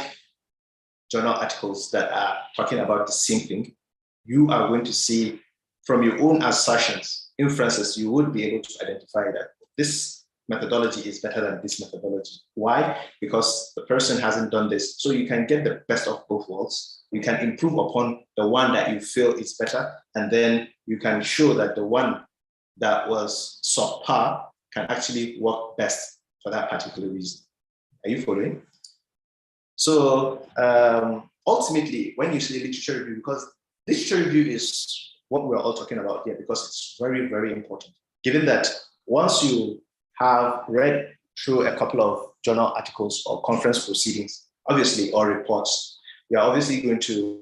journal articles that are talking about the same thing, you are going to see from your own assertions, inferences, you would be able to identify that this methodology is better than this methodology. Why? Because the person hasn't done this. So you can get the best of both worlds. You can improve upon the one that you feel is better, and then you can show that the one that was subpar can actually work best for that particular reason. Are you following? So ultimately, when you say literature review, because literature review is what we're all talking about here, because it's very, very important. Given that once you have read through a couple of journal articles or conference proceedings, obviously, or reports, you're obviously going to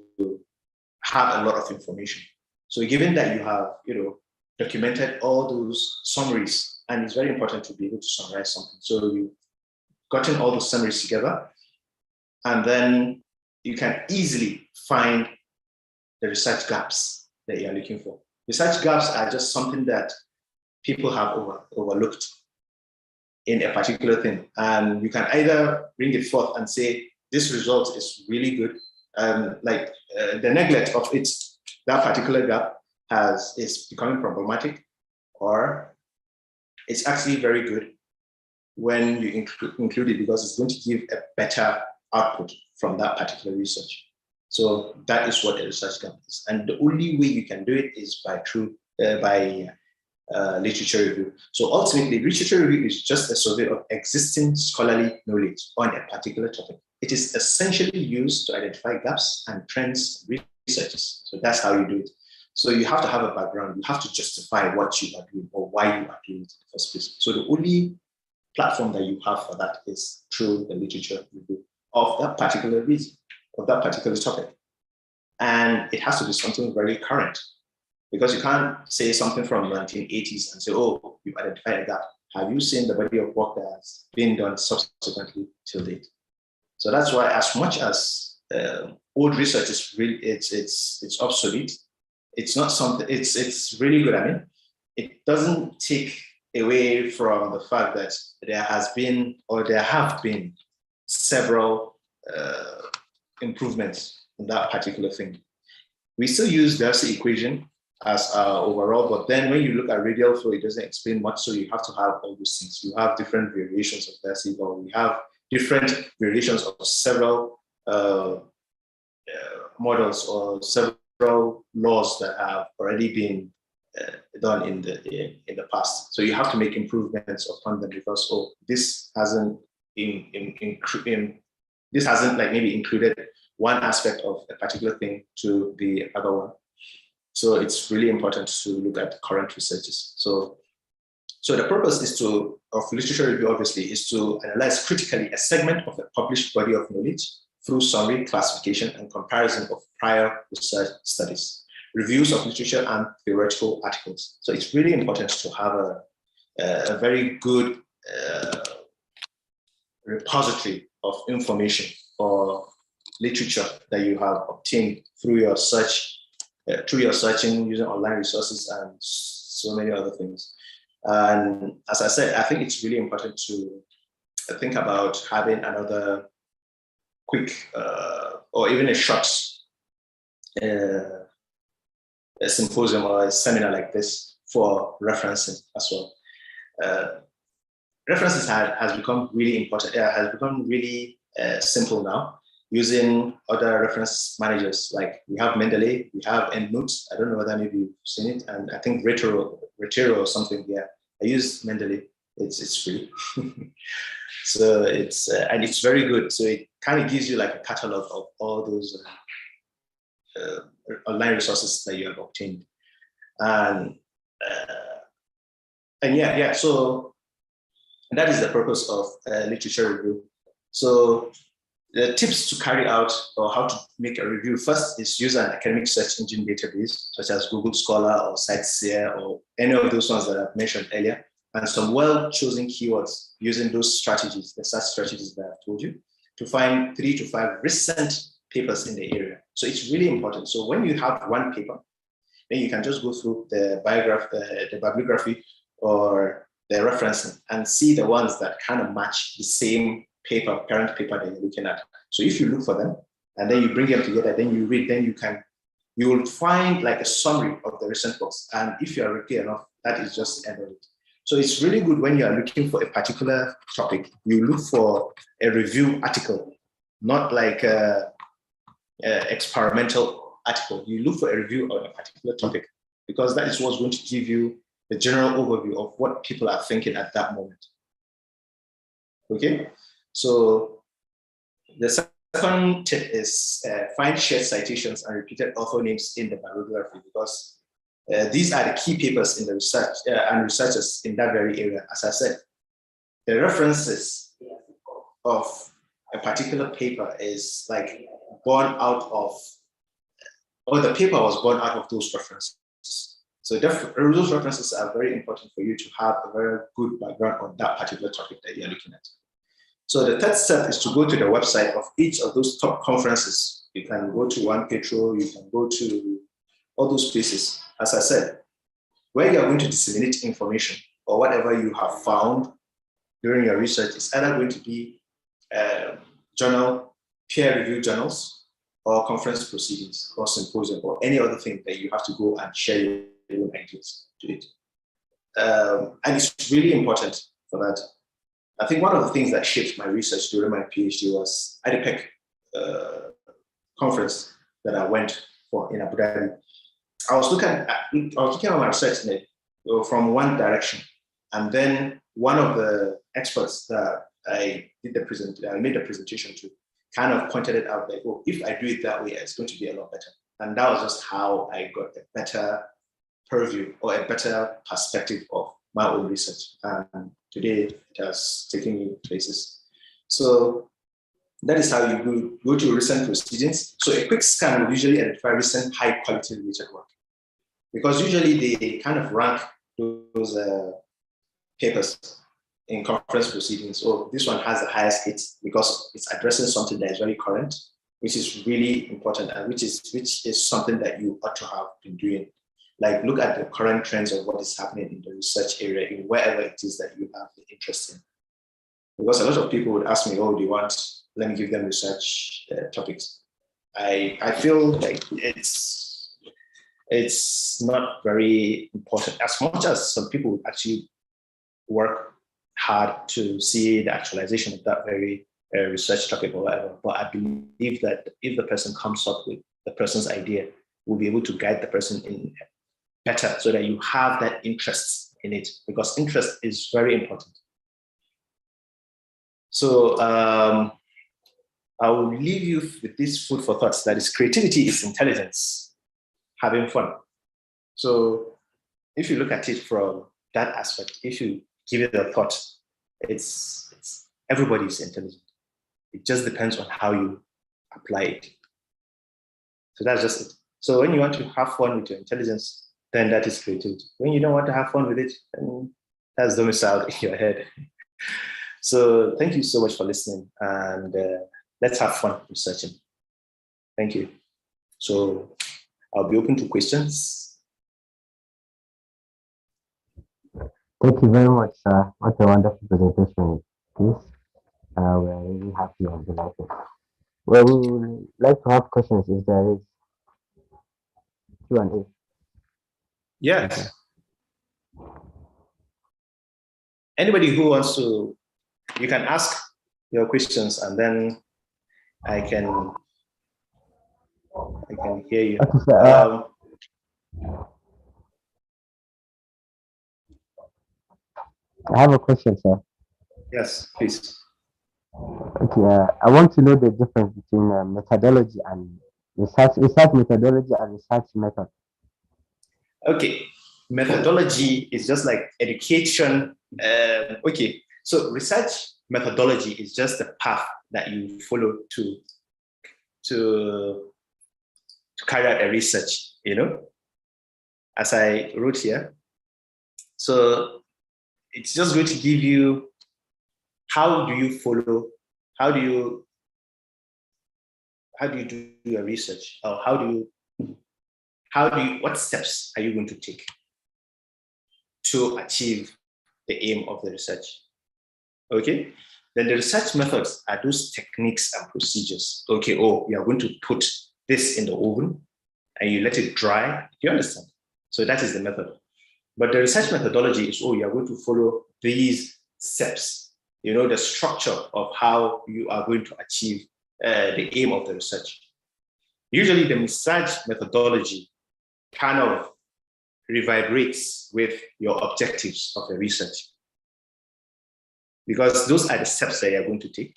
have a lot of information. So given that you have, documented all those summaries, and it's very important to be able to summarize something. So you've gotten all those summaries together, and then you can easily find the research gaps that you're looking for. Research gaps are just something that people have overlooked in a particular thing. And you can either bring it forth and say, this result is really good. The neglect of that particular gap is becoming problematic, or it's actually very good when you include it, because it's going to give a better output from that particular research. So that is what a research gap is. And the only way you can do it is by literature review. So ultimately, literature review is just a survey of existing scholarly knowledge on a particular topic. It is essentially used to identify gaps and trends in researches. So that's how you do it. So you have to have a background. You have to justify what you are doing or why you are doing it in the first place. So the only platform that you have for that is through the literature review of that particular reason, of that particular topic. And it has to be something very current, because you can't say something from the 1980s and say, oh, you've identified a gap. Have you seen the body of work that has been done subsequently till date? So that's why, as much as old research is really, it's obsolete, it's not something, it's really good. I mean, it doesn't take away from the fact that there have been several improvements in that particular thing. We still use Darcy equation as our overall, but then when you look at radial flow, it doesn't explain much. So you have to have all those things. You have different variations of Darcy, or we have different variations of several models or several laws that have already been done in the past. So you have to make improvements upon them because this hasn't this hasn't like maybe included one aspect of a particular thing to the other one. So it's really important to look at current researches. So the purpose of literature review, obviously, is to analyze critically a segment of a published body of knowledge through summary, classification, and comparison of prior research studies, reviews of literature, and theoretical articles. So it's really important to have a very good repository of information or literature that you have obtained through your search, through your searching using online resources and so many other things. And as I said, I think it's really important to think about having another quick or even a short a symposium or a seminar like this for referencing as well. References has become really important, has become really simple now, using other reference managers. Like we have Mendeley, we have EndNote. I don't know whether maybe you've seen it, and I think Retiro or something. Yeah, I use Mendeley. It's free. So it's and it's very good. So it kind of gives you like a catalog of all those online resources that you have obtained, and yeah. So that is the purpose of literature review. So the tips to carry out or how to make a review: first is use an academic search engine database such as Google Scholar or CiteSeer or any of those ones that I've mentioned earlier, and some well-chosen keywords using those strategies, the search strategies that I've told you, to find 3 to 5 recent papers in the area. So it's really important. So when you have one paper, then you can just go through the bibliography or the referencing and see the ones that kind of match the same paper, parent paper that you're looking at. So if you look for them and then you bring them together, then you read, then you will find like a summary of the recent books. And if you are lucky enough, that is just the end of it. So it's really good when you are looking for a particular topic, you look for a review article, not like a experimental article. You look for a review on a particular topic because that is what's going to give you the general overview of what people are thinking at that moment. Okay, so the second tip is find shared citations and repeated author names in the bibliography, because these are the key papers in the research and researchers in that very area. As I said, the references of a particular paper is like born out of, or the paper was born out of those references. So those references are very important for you to have a very good background on that particular topic that you're looking at. So the third step is to go to the website of each of those top conferences. You can go to OnePetro, you can go to all those places. As I said, where you are going to disseminate information or whatever you have found during your research is either going to be journal, peer-reviewed journals, or conference proceedings, or symposium, or any other thing that you have to go and share your own ideas to it. And it's really important for that. I think one of the things that shaped my research during my PhD was IDPEC conference that I went for in Abu Dhabi. I was looking at my research in it from one direction, and then one of the experts that I made the presentation to kind of pointed it out, like, oh, if I do it that way, it's going to be a lot better. And that was just how I got a better purview or a better perspective of my own research. And today it has taken me places. So that is how you go to recent proceedings. So a quick scan will usually identify recent high quality related work, because usually they kind of rank those papers in conference proceedings. So this one has the highest hits because it's addressing something that is very current, which is really important, and which is something that you ought to have been doing. Like, look at the current trends of what is happening in the research area, in wherever it is that you have the interest in. Because a lot of people would ask me, oh, do you want, let me give them research topics. I feel like it's not very important, as much as some people would actually work hard to see the actualization of that very research topic or whatever. But I believe that if the person comes up with the person's idea, we'll be able to guide the person in better so that you have that interest in it, because interest is very important. So I will leave you with this food for thoughts. That is, creativity is intelligence, having fun. So if you look at it from that aspect, if you give it a thought, it's everybody's intelligent. It just depends on how you apply it. So that's just it. So when you want to have fun with your intelligence, then that is creativity. When you don't want to have fun with it, then that's domiciled in your head. So thank you so much for listening, and let's have fun researching. Thank you. So I'll be open to questions. Thank you very much, sir. What a wonderful presentation. Please, we're really happy and delighted. Well, we would like to have questions if there is Q&A. Yes. Anybody who wants to, you can ask your questions, and then I can hear you. Okay, sir. I have a question, sir. Yes, please. Okay, I want to know the difference between methodology and research methodology and research method. Okay, methodology is just like education. Okay, so research methodology is just the path that you follow to carry out a research, as I wrote here. So it's just going to give you, how do you follow, how do you do your research, or what steps are you going to take to achieve the aim of the research? Okay, then the research methods are those techniques and procedures. Okay, you are going to put this in the oven and you let it dry. You understand? So that is the method. But the research methodology is, you are going to follow these steps, the structure of how you are going to achieve the aim of the research. Usually the research methodology kind of reverberates with your objectives of the research, because those are the steps that you're going to take.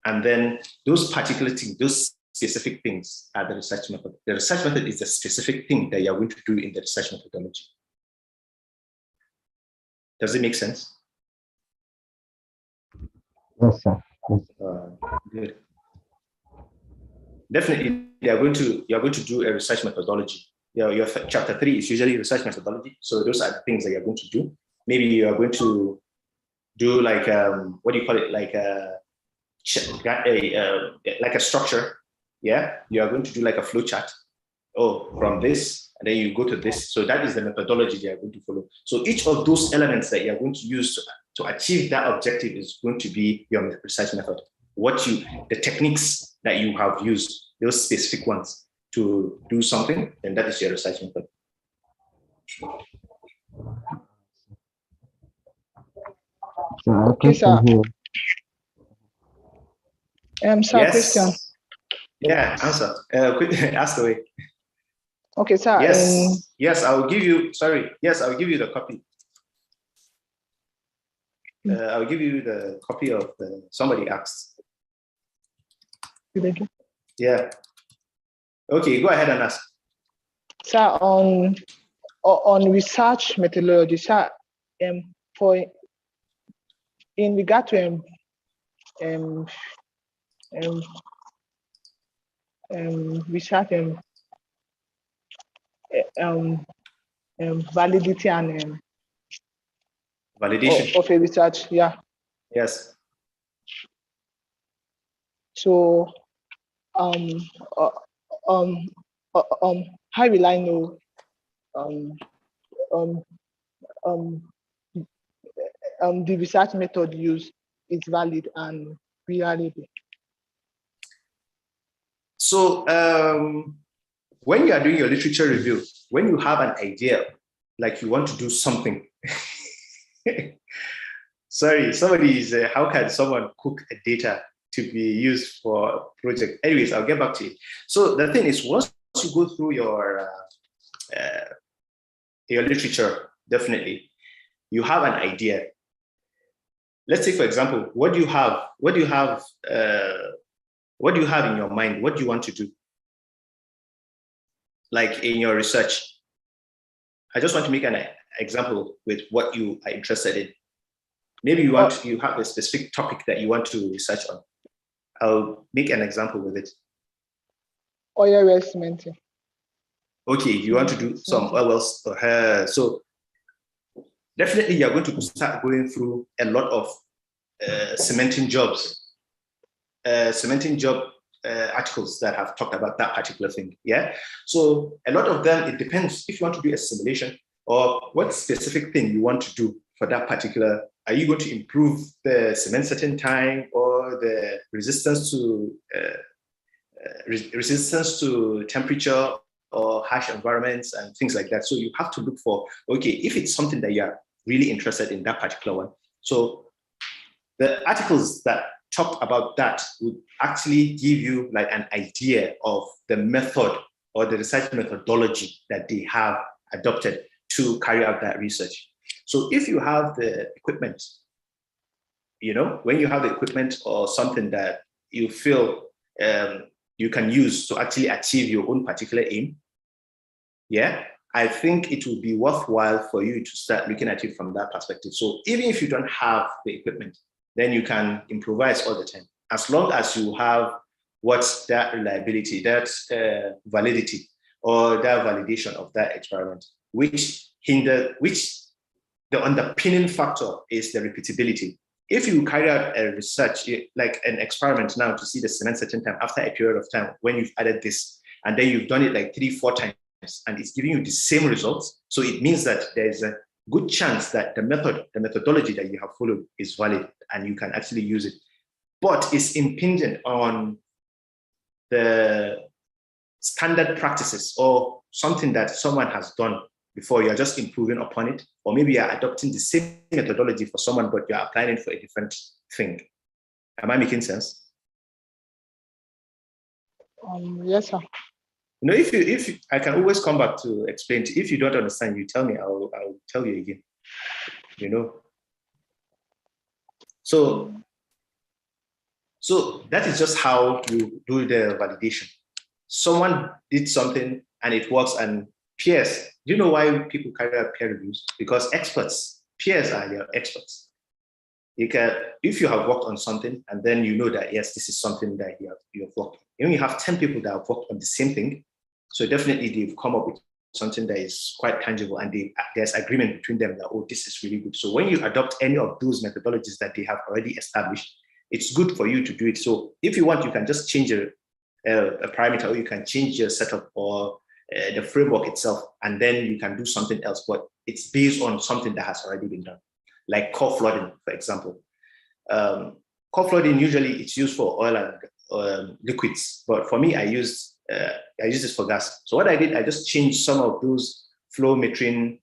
And then those particular things, those specific things are the research method. The research method is the specific thing that you're going to do in the research methodology. Does it make sense? Yes, sir. Yes. Good. Definitely, you're going to do a research methodology. Your chapter 3 is usually research methodology. So those are the things that you're going to do. Maybe you are going to do like what do you call it? Like a structure. Yeah, you are going to do like a flow chart. From this, and then you go to this. So that is the methodology you are going to follow. So each of those elements that you are going to use to achieve that objective is going to be your research method. The techniques that you have used, those specific ones to do something, and that is your research method. Okay, sir. Sir, yes. Question. Yeah, answer. Ask away. Okay, sir. Yes, I'll give you. Sorry. Yes, I'll give you the copy. I'll give you the copy of somebody asked. Thank you. Yeah. Okay, go ahead and ask. Sir, on research methodology, sir, in regard to research validity and validation of a research, yeah. Yes. So, how will I know the research method used is valid and reliable? So when you are doing your literature review, when you have an idea, like you want to do something, sorry, somebody is, how can someone cook a data to be used for a project? Anyways, I'll get back to you. So the thing is, once you go through your your literature, definitely. You have an idea. Let's say, for example, what do you have? What do you have? What do you have in your mind? What do you want to do? Like in your research. I just want to make an example with what you are interested in. Maybe you have a specific topic that you want to research on. I'll make an example with it. Oil well cementing. Okay, you want to do some oil wells. So definitely you're going to start going through a lot of cementing jobs, articles that have talked about that particular thing. Yeah. So a lot of them, it depends if you want to do a simulation or what specific thing you want to do for that particular. Are you going to improve the cement setting time or the resistance to temperature or harsh environments and things like that? So you have to look for, okay, if it's something that you're really interested in, that particular one. So the articles that talk about that would actually give you like an idea of the method or the research methodology that they have adopted to carry out that research. So if you have the equipment, when you have the equipment or something that you feel you can use to actually achieve your own particular aim, I think it would be worthwhile for you to start looking at it from that perspective. So even if you don't have the equipment, then you can improvise all the time. As long as you have what's that reliability, that validity, or that validation of that experiment, which the underpinning factor is the repeatability. If you carry out a research, like an experiment now to see the cement setting time after a period of time, when you've added this, and then you've done it like 3-4 times, and it's giving you the same results. So it means that there's a good chance that the methodology that you have followed is valid and you can actually use it. But it's impingent on the standard practices or something that someone has done before. You're just improving upon it, or maybe you're adopting the same methodology for someone, but you're applying it for a different thing. Am I making sense? Yes, sir. If I can always come back to explain. If you don't understand, you tell me. I'll tell you again. So that is just how you do the validation. Someone did something and it works, and peers. Do you know why people carry out peer reviews? Because peers are your experts. If you have worked on something and then you know that, yes, this is something that you have worked on. You only have 10 people that have worked on the same thing. So definitely they've come up with something that is quite tangible, and there's agreement between them that, oh, this is really good. So when you adopt any of those methodologies that they have already established, it's good for you to do it. So if you want, you can just change a parameter, or you can change your setup or the framework itself, and then you can do something else, but it's based on something that has already been done. Like core flooding, for example. Core flooding, usually it's used for oil and liquids, but for me, I use this for gas. So what I did, I just changed some of those flow measurement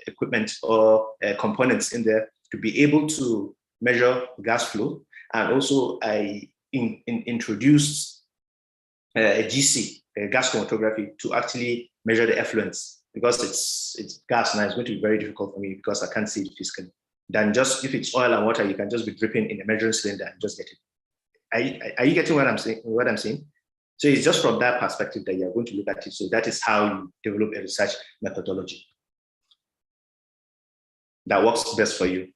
equipment or components in there to be able to measure gas flow. And also I introduced a GC, a gas chromatography, to actually measure the effluents, because it's gas now. It's going to be very difficult for me because I can't see it physically. Then just if it's oil and water, you can just be dripping in a measuring cylinder and just get it. Are you getting what I'm saying? So it's just from that perspective that you're going to look at it. So that is how you develop a research methodology that works best for you.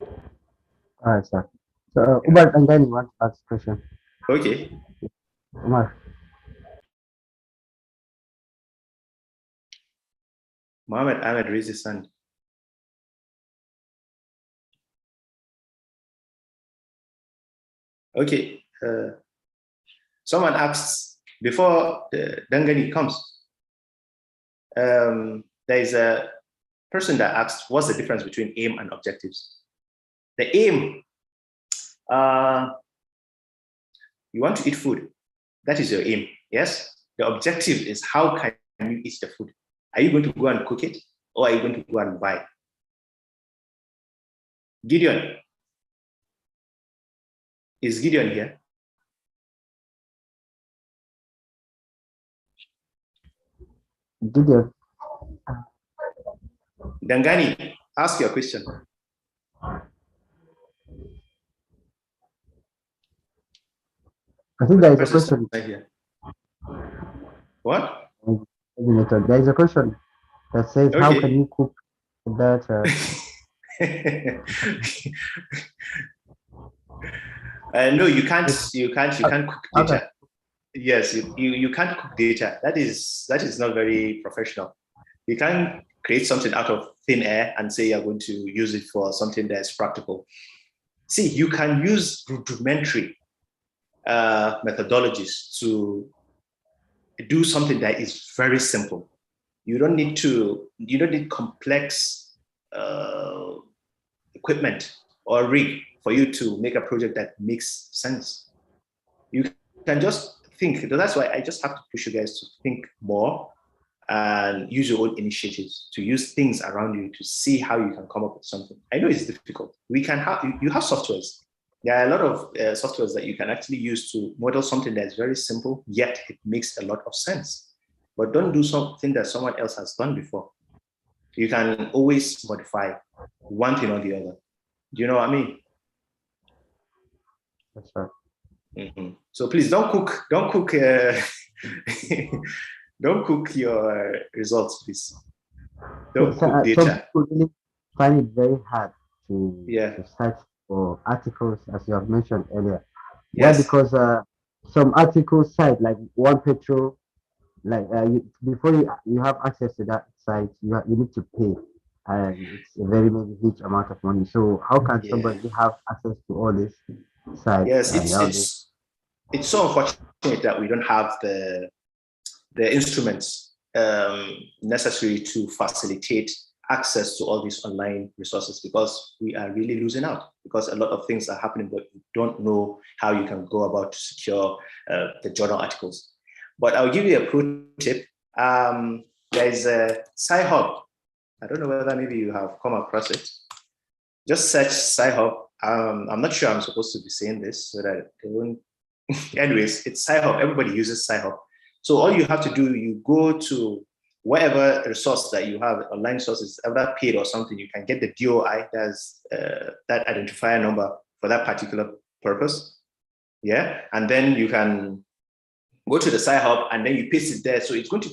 All right, sir. So, Umar, and then you want to ask a question. Okay. Umar. Mohammed Ahmed raised his hand. Okay. Someone asks, before the Dangani comes, there is a person that asked, what's the difference between aim and objectives? The aim, you want to eat food. That is your aim, yes? The objective is, how can you eat the food? Are you going to go and cook it, or are you going to go and buy? Gideon. Is Gideon here? Gideon, Dangani, ask your question. I think there is a question. Right here. What? There is a question that says, how can Okay. you cook that? No, you can't. You can't cook Okay. data. Yes, you can't cook data. That is not very professional. You can't create something out of thin air and say you're going to use it for something that's practical. See, you can use rudimentary methodologies to do something that is very simple. You don't need complex equipment or rig for you to make a project that makes sense. You can just think. That's why I just have to push you guys to think more and use your own initiatives, to use things around you to see how you can come up with something. I know it's difficult. You have softwares. There are a lot of softwares that you can actually use to model something that's very simple, yet it makes a lot of sense. But don't do something that someone else has done before. You can always modify one thing or the other. Do you know what I mean? That's right. Mm-hmm. So please don't cook don't cook your results, please. Don't cook data. Some people really find it very hard Yeah. to search for articles, as you have mentioned earlier. Why? Yes. Because some articles cite like one petrol, like before you have access to that site, you need to pay, and it's a very, very huge amount of money. So how can Yeah. somebody have access to all these sites Yes, and all this? it's so unfortunate that we don't have the instruments necessary to facilitate access to all these online resources, because we are really losing out, because a lot of things are happening, but we don't know how you can go about to secure the journal articles. But I'll give you a pro tip. There is a Sci-Hub. I don't know whether maybe you have come across it. Just search Sci-Hub. I'm not sure I'm supposed to be saying this so that they won't. Anyways, it's Sci-Hub. Everybody uses Sci-Hub. So all you have to do, you go to whatever resource that you have, online sources, ever paid or something, you can get the DOI, that's that identifier number for that particular purpose. Yeah, and then you can go to the Sci-Hub and then you paste it there. So it's going to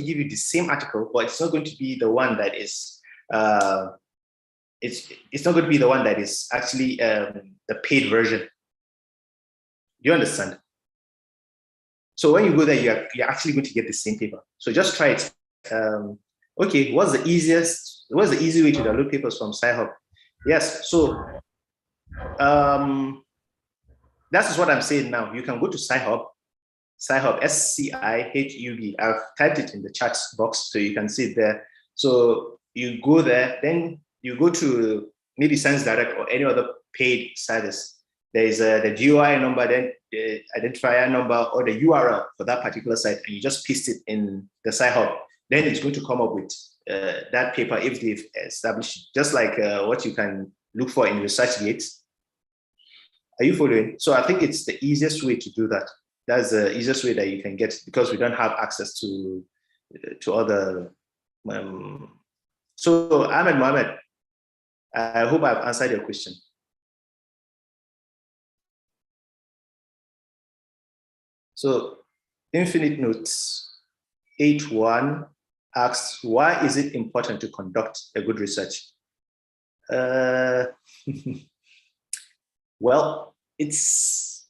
give you the same article, but it's not going to be the one that is it's not going to be the one that is actually the paid version. Do you understand? So when you go there, you're actually going to get the same paper. So just try it. Okay, what's the easy way to download papers from Sci-Hub? Yes, so that is what I'm saying now. You can go to Sci-Hub, SCIHUB. I've typed it in the chat box so you can see it there. So you go there, then you go to maybe ScienceDirect or any other paid service. There is the DOI number, then the identifier number, or the URL for that particular site, and you just paste it in the Sci-Hub. Then it's going to come up with that paper if they've established, just like what you can look for in ResearchGate. Are you following? So I think it's the easiest way to do that. That's the easiest way that you can get, because we don't have access to other. So Ahmed Mohammed, I hope I've answered your question. So Infinite Notes 81 asks, why is it important to conduct a good research? Well, it's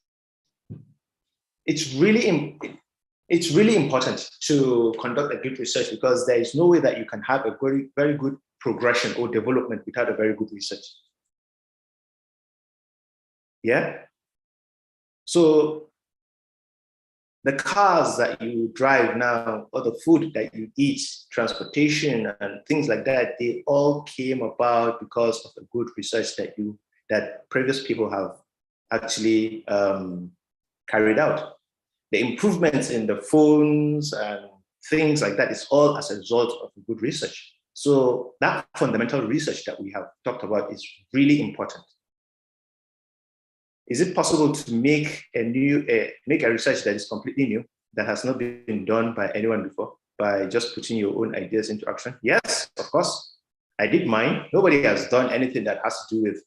really important to conduct a good research, because there is no way that you can have a very, very good progression or development without a very good research. Yeah. So the cars that you drive now, or the food that you eat, transportation and things like that, they all came about because of a good research that previous people have actually carried out. The improvements in the phones and things like that is all as a result of good research. So that fundamental research that we have talked about is really important. Is it possible to make a research that is completely new, that has not been done by anyone before? by just putting your own ideas into action? Yes, of course. I did mine. Nobody has done anything that has to do with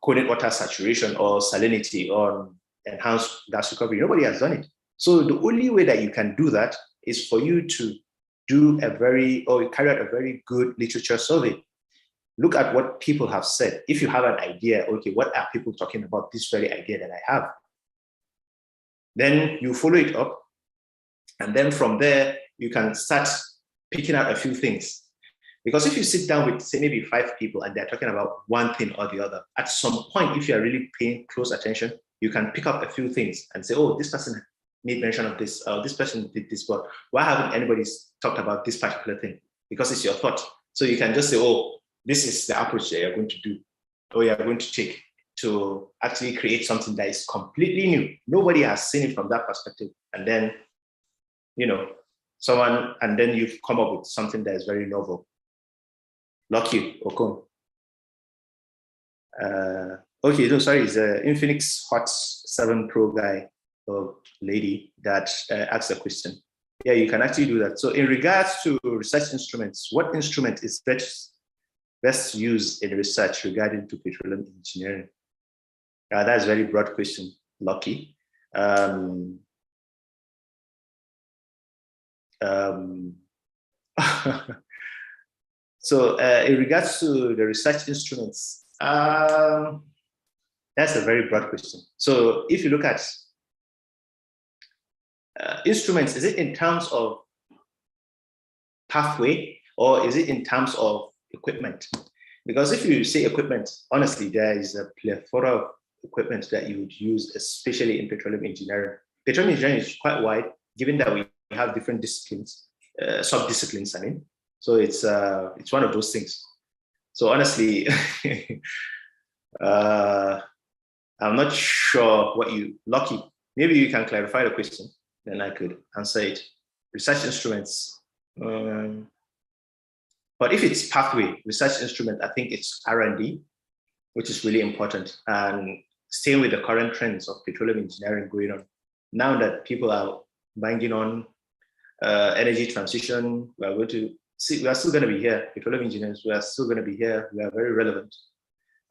coated water saturation or salinity or enhanced gas recovery. Nobody has done it. So the only way that you can do that is for you to do carry out a very good literature survey. Look at what people have said. If you have an idea, okay, what are people talking about this very idea that I have? Then you follow it up. And then from there, you can start picking out a few things. Because if you sit down with, say, maybe 5 people and they're talking about one thing or the other, at some point, if you're really paying close attention, you can pick up a few things and say, oh, this person made mention of this, or this person did this, but why haven't anybody talked about this particular thing? Because it's your thought. So you can just say, oh, this is the approach that you're going to do, or you're going to take to actually create something that is completely new. Nobody has seen it from that perspective. And then, and then you've come up with something that is very novel. Lucky Okon. Okay, no, sorry, it's the Infinix Hot 7 Pro guy or lady that asked the question. Yeah, you can actually do that. So in regards to research instruments, what instrument is best used in research regarding to petroleum engineering? That's a very broad question, Lucky. So in regards to the research instruments, that's a very broad question. So if you look at instruments, is it in terms of pathway or is it in terms of equipment? Because if you say equipment, honestly, there is a plethora of equipment that you would use, especially in petroleum engineering. Petroleum engineering is quite wide, given that we have different disciplines, sub-disciplines, I mean. So it's one of those things. So honestly, I'm not sure what Lucky, maybe you can clarify the question, then I could answer it. Research instruments. But if it's pathway, research instrument, I think it's R&D, which is really important. And staying with the current trends of petroleum engineering going on. Now that people are banging on energy transition, we are still going to be here. Petroleum engineers, we are still going to be here. We are very relevant.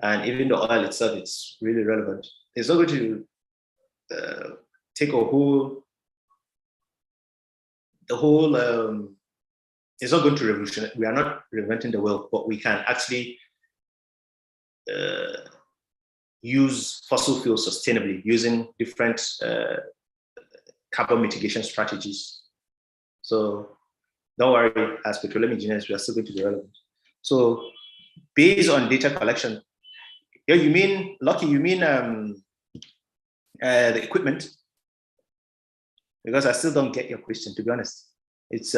And even the oil itself, it's really relevant. It's not going to take it's not going to revolutionize. We are not reinventing the wheel, but we can actually use fossil fuels sustainably using different carbon mitigation strategies. So don't worry, as petroleum engineers, we are still going to be relevant. So based on data collection, yeah, you mean, Lucky, you mean the equipment? Because I still don't get your question, to be honest. It's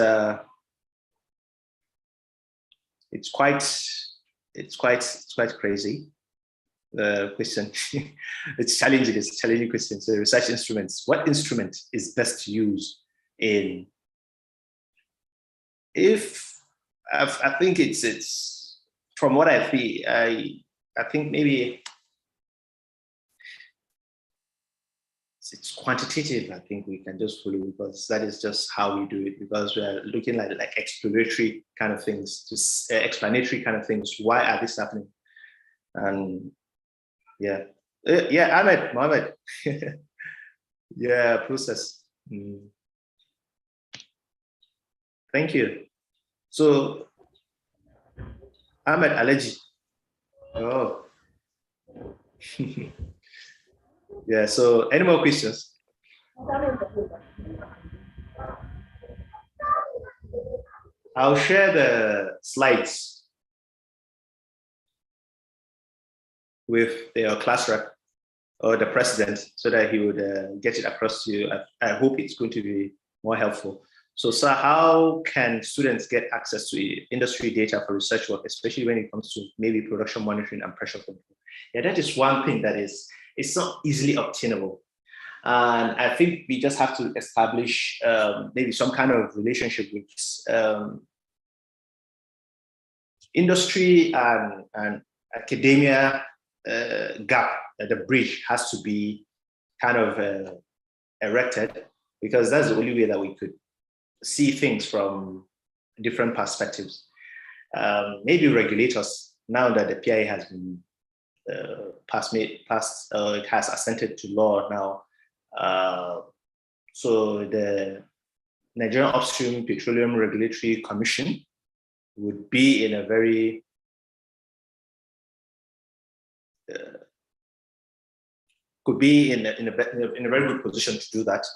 quite crazy, the question. It's challenging question. So research instruments, what instrument is best to use in, I think it's from what I feel, I think maybe it's quantitative. I think we can just follow because that is just how we do it, because we are looking at like exploratory kind of things, just explanatory kind of things. Why are this happening? And yeah, Mohammed. Yeah, process. Thank you. So, Ahmed Aleji. Oh. Yeah, so any more questions? I'll share the slides with your class rep or the president so that he would get it across to you. I hope it's going to be more helpful. So, sir, how can students get access to industry data for research work, especially when it comes to maybe production monitoring and pressure control? Yeah, that is one thing that it's not easily obtainable. And I think we just have to establish maybe some kind of relationship with industry and academia gap. The bridge has to be kind of erected, because that's the only way that we could see things from different perspectives. Maybe regulators, now that the PIA has been it has assented to law now. So the Nigerian Upstream Petroleum Regulatory Commission would be in a very could be in a very good position to do that.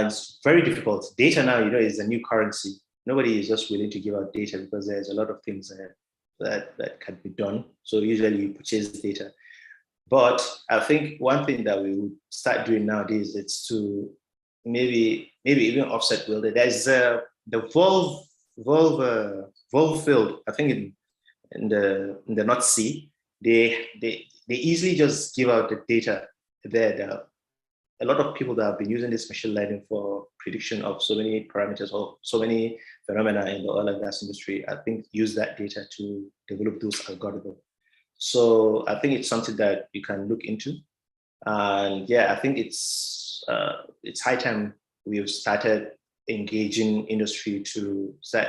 It's very difficult. Data now, is a new currency. Nobody is just willing to give out data because there's a lot of things that can be done. So usually you purchase data. But I think one thing that we would start doing nowadays is to maybe even offset will. There's the Volve field, I think in the North Sea, they easily just give out the data there. A lot of people that have been using this machine learning for prediction of so many parameters or so many phenomena in the oil and gas industry, I think use that data to develop those algorithms. So I think it's something that you can look into. And yeah, I think it's high time we've started engaging industry to start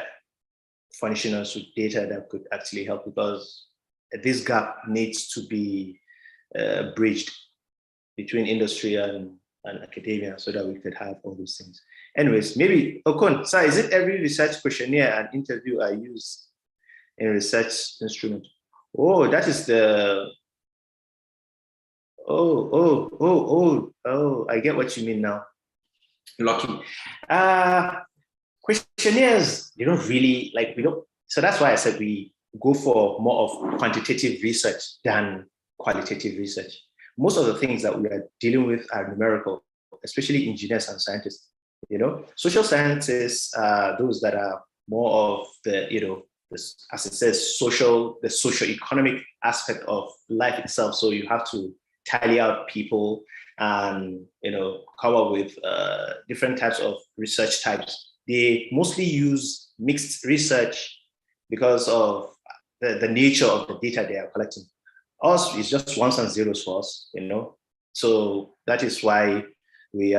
furnishing us with data that could actually help, because this gap needs to be bridged between industry and academia so that we could have all those things. Anyways, maybe, Okon, so is it every research questionnaire and interview I use in research instrument? Oh, that is the, I get what you mean now. Lucky. Questionnaires, they don't really, so that's why I said we go for more of quantitative research than qualitative research. Most of the things that we are dealing with are numerical, especially engineers and scientists. Social sciences are those that are more of the, as it says, the socio-economic aspect of life itself. So you have to tally out people and come up with different types of research types. They mostly use mixed research because of the nature of the data they are collecting. Us is just ones and zeros for us, So that is why we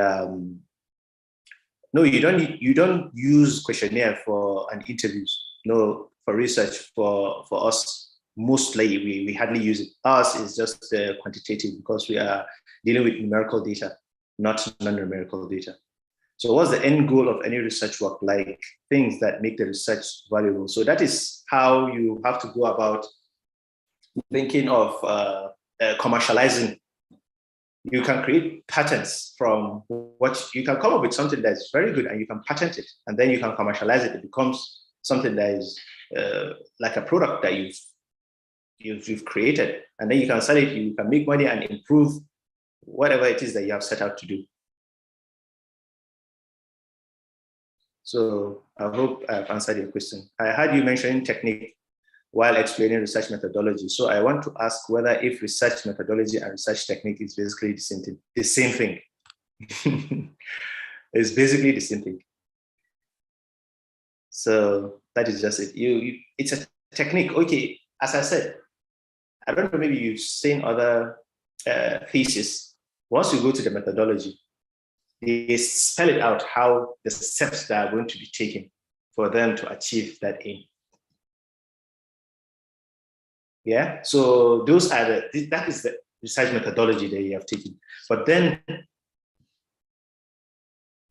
no, you don't use questionnaire for an interviews. No, for research for us, mostly we hardly use it. Ours is just quantitative because we are dealing with numerical data, not non-numerical data. So what's the end goal of any research work? Like things that make the research valuable. So that is how you have to go about thinking of commercializing. You can create patents from what you can come up with something that's very good and you can patent it, and then you can commercialize it. It becomes something that is like a product that you've created, and then you can sell it. You can make money and improve whatever it is that you have set out to do. So I hope I've answered your question. I heard you mentioning technique while explaining research methodology. So I want to ask whether if research methodology and research technique is basically the same thing. It's basically the same thing. So that is just it. It's a technique. Okay, as I said, I don't know, maybe you've seen other theses. Once you go to the methodology, they spell it out how the steps that are going to be taken for them to achieve that aim. Yeah, so those are that is the research methodology that you have taken. But then,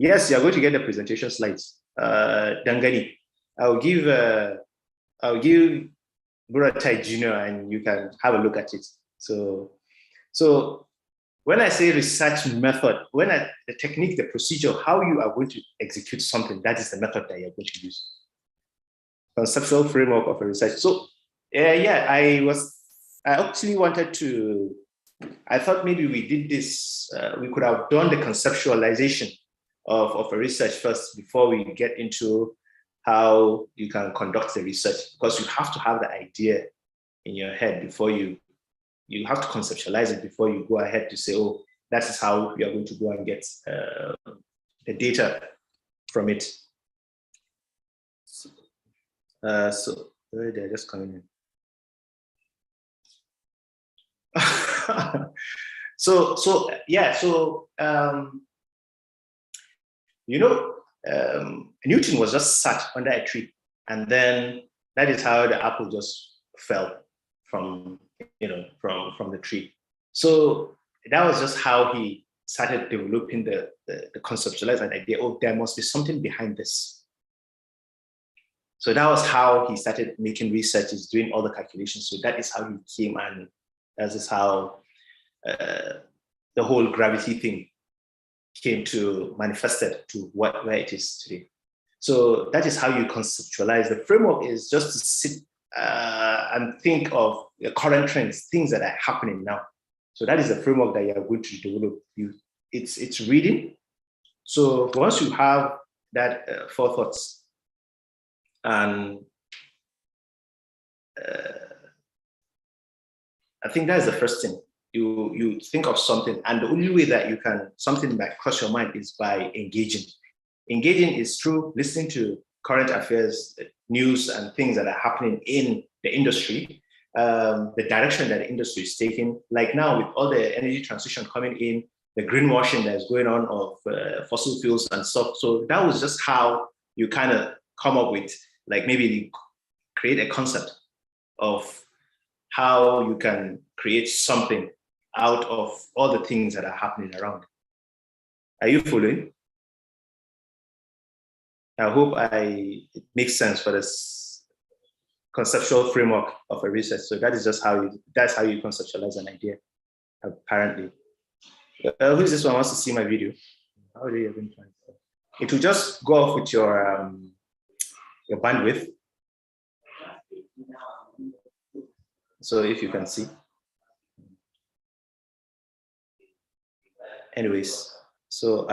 yes, you're going to get the presentation slides. Dangani, I'll give Buratai Junior and you can have a look at it. So when I say research method, the technique, the procedure, how you are going to execute something, that is the method that you're going to use. Conceptual framework of a research. So yeah, I actually wanted to, I thought maybe we did this, we could have done the conceptualization of a research first before we get into how you can conduct the research, because you have to have the idea in your head before you have to conceptualize it before you go ahead to say, oh, that is how you are going to go and get the data from it. So they're just coming in. So Newton was just sat under a tree, and then that is how the apple just fell from the tree. So that was just how he started developing the conceptualized idea. Oh, there must be something behind this. So that was how he started making researches, doing all the calculations. So that is how he came, and that is how the whole gravity thing came to manifested to where it is today. So that is how you conceptualize. The framework is just to sit and think of the current trends, things that are happening now. So that is the framework that you are going to develop. It's reading. So once you have that forethoughts, and I think that is the first thing. You think of something, and the only way that you can, something might cross your mind is by engaging. Engaging is through listening to current affairs, news, and things that are happening in the industry, the direction that the industry is taking. Like now, with all the energy transition coming in, the greenwashing that's going on of fossil fuels and stuff. So that was just how you kind of come up with, like, maybe create a concept of how you can create something out of all the things that are happening around. Are you following? I hope it makes sense for this conceptual framework of a research. So that is just that's how you conceptualize an idea, apparently. Who is this one wants to see my video? How are you even trying to? It will just go off with your bandwidth. So if you can see. Anyways, so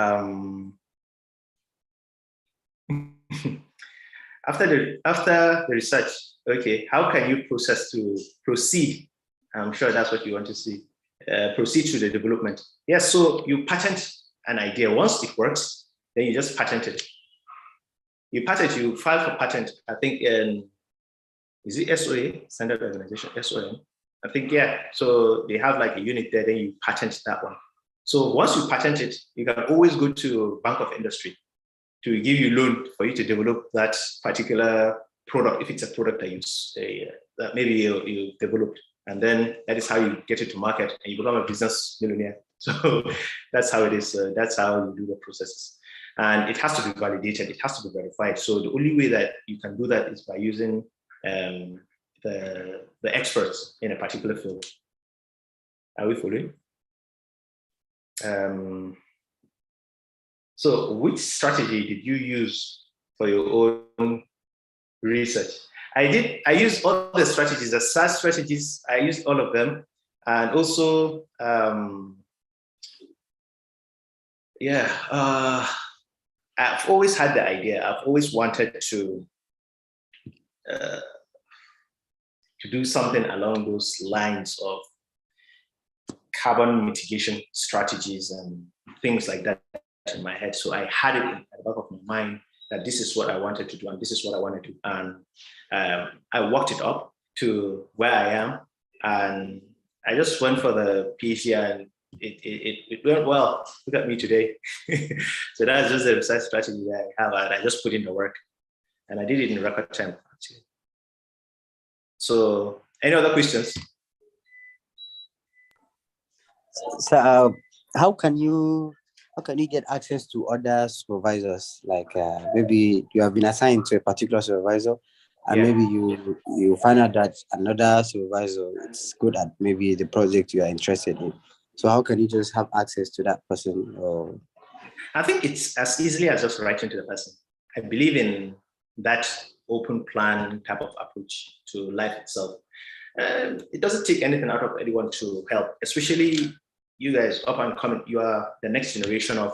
after the research, okay, how can you proceed? I'm sure that's what you want to see. Proceed to the development. Yes, so you patent an idea. Once it works, then you just patent it. You file for patent, I think is it SOA, Standard Organization, SOM? I think, yeah. So they have like a unit there, then you patent that one. So once you patent it, you can always go to Bank of Industry to give you loan for you to develop that particular product, if it's a product that maybe you developed. And then that is how you get it to market, and you become a business millionaire. So that's how it is. That's how you do the processes. And it has to be validated. It has to be verified. So the only way that you can do that is by using the experts in a particular field. Are we following? So which strategy did you use for your own research? I used all the strategies, the SaaS strategies, I used all of them. And also, I've always had the idea, I've always wanted to do something along those lines of carbon mitigation strategies and things like that in my head. So I had it in the back of my mind that this is what I wanted to do and this is what I wanted to do. And I worked it up to where I am. And I just went for the PhD and it went well. Look at me today. So that's just the research strategy that I have. And I just put in the work. And I did it in record time, actually. So any other questions? So how can you get access to other supervisors? Like maybe you have been assigned to a particular supervisor, and maybe you find out that another supervisor is good at maybe the project you are interested in. So how can you just have access to that person? Or I think it's as easily as just writing to the person. I believe in that open plan type of approach to life itself. It doesn't take anything out of anyone to help, especially you guys up and coming. You are the next generation of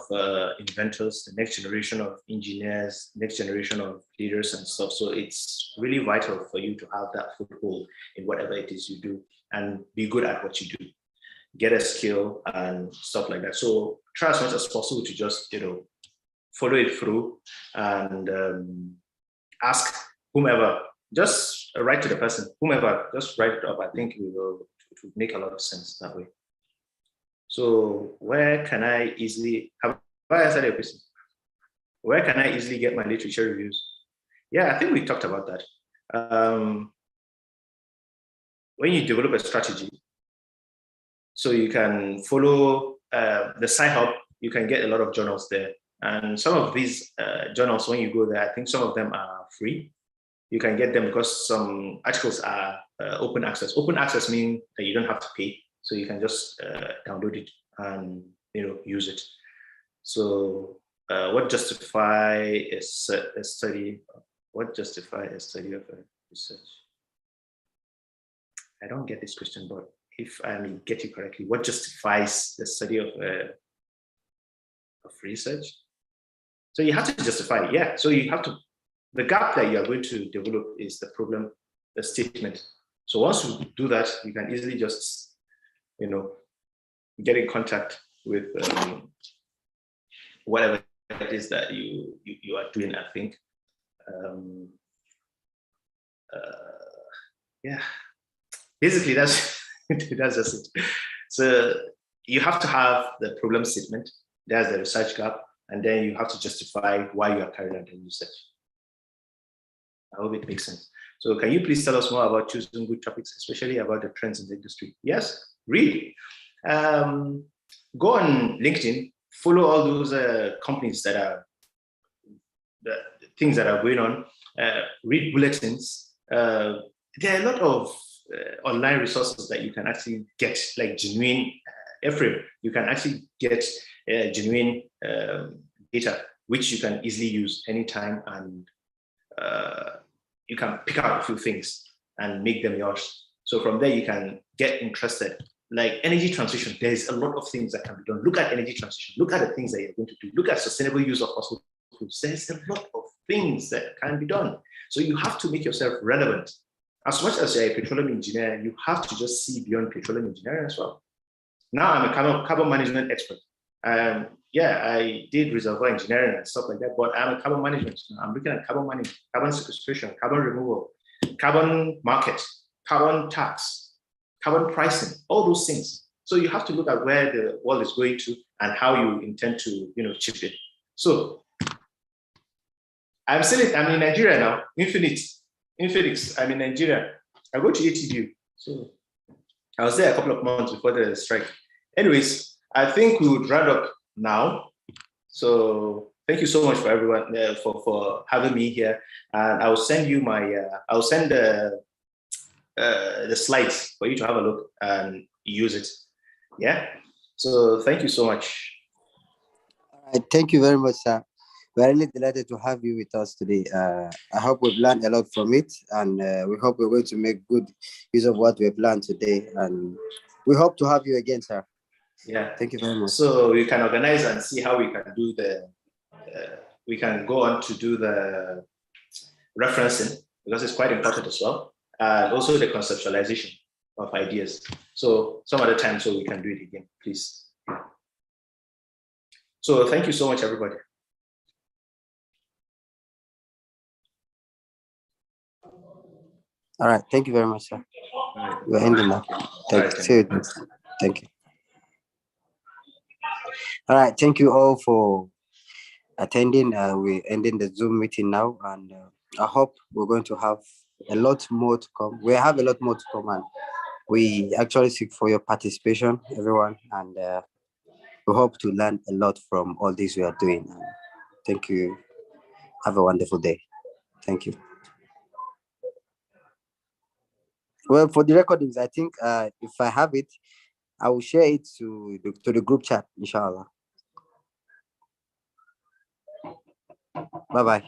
inventors, the next generation of engineers, next generation of leaders and stuff. So it's really vital for you to have that foothold in whatever it is you do and be good at what you do. Get a skill and stuff like that. So try as much as possible to just, follow it through and ask whomever, just write to the person, whomever, just write it up. I think it will make a lot of sense that way. So where can I easily, have I answered your question? Where can I easily get my literature reviews? Yeah, I think we talked about that. When you develop a strategy, so you can follow the Sci-Hub, you can get a lot of journals there. And some of these journals, when you go there, I think some of them are free. You can get them because some articles are open access. Open access means that you don't have to pay. So you can just download it and use it. So what justify a study? What justify a study of a research? I don't get this question, but if I get it correctly, what justifies the study of research? So you have to justify it, yeah. So you have to, the gap that you are going to develop is the problem, the statement. So once you do that, you can easily just, get in contact with whatever it is that you are doing, I think. Yeah, basically that's that's just it. So you have to have the problem statement, there's the research gap, and then you have to justify why you are carrying out the research. I hope it makes sense. So can you please tell us more about choosing good topics, especially about the trends in the industry? Yes, read. Go on LinkedIn, follow all those companies that are, the things that are going on, read bulletins. There are a lot of online resources that you can actually get, like genuine, Ephraim, you can actually get genuine data, which you can easily use anytime, and you can pick out a few things and make them yours. So from there, you can get interested. Like energy transition, there's a lot of things that can be done. Look at energy transition. Look at the things that you're going to do. Look at sustainable use of fossil fuels. There's a lot of things that can be done. So you have to make yourself relevant. As much as you're a petroleum engineer, you have to just see beyond petroleum engineering as well. Now I'm a carbon management expert. Yeah, I did reservoir engineering and stuff like that, but I'm a carbon management. I'm looking at carbon management, carbon sequestration, carbon removal, carbon market, carbon tax, carbon pricing, all those things. So you have to look at where the world is going to and how you intend to, chip in. So I'm in Nigeria now, in Phoenix, I'm in Nigeria. I go to ATBU. So I was there a couple of months before the strike. Anyways, I think we would round up now. So thank you so much for everyone for having me here. And I will send you I'll send the slides for you to have a look and use it. Yeah. So thank you so much. All right, thank you very much, sir. We're really delighted to have you with us today. I hope we've learned a lot from it, and we hope we're going to make good use of what we've learned today. And we hope to have you again, sir. Yeah. Thank you very much. So we can organize and see how we can do we can go on to do the referencing, because it's quite important as well. And also the conceptualization of ideas. So some other time, so we can do it again, please. So thank you so much, everybody. All right. Thank you very much, sir. Right. We're ending now. Thank you. See you next time. Thank you. All right. Thank you all for attending. We're ending the Zoom meeting now, and I hope we're going to have a lot more to come. We have a lot more to come, and we actually seek for your participation, everyone, and we hope to learn a lot from all this we are doing. And thank you. Have a wonderful day. Thank you. Well, for the recordings, I think if I have it, I will share it to the group chat, inshallah. Bye-bye.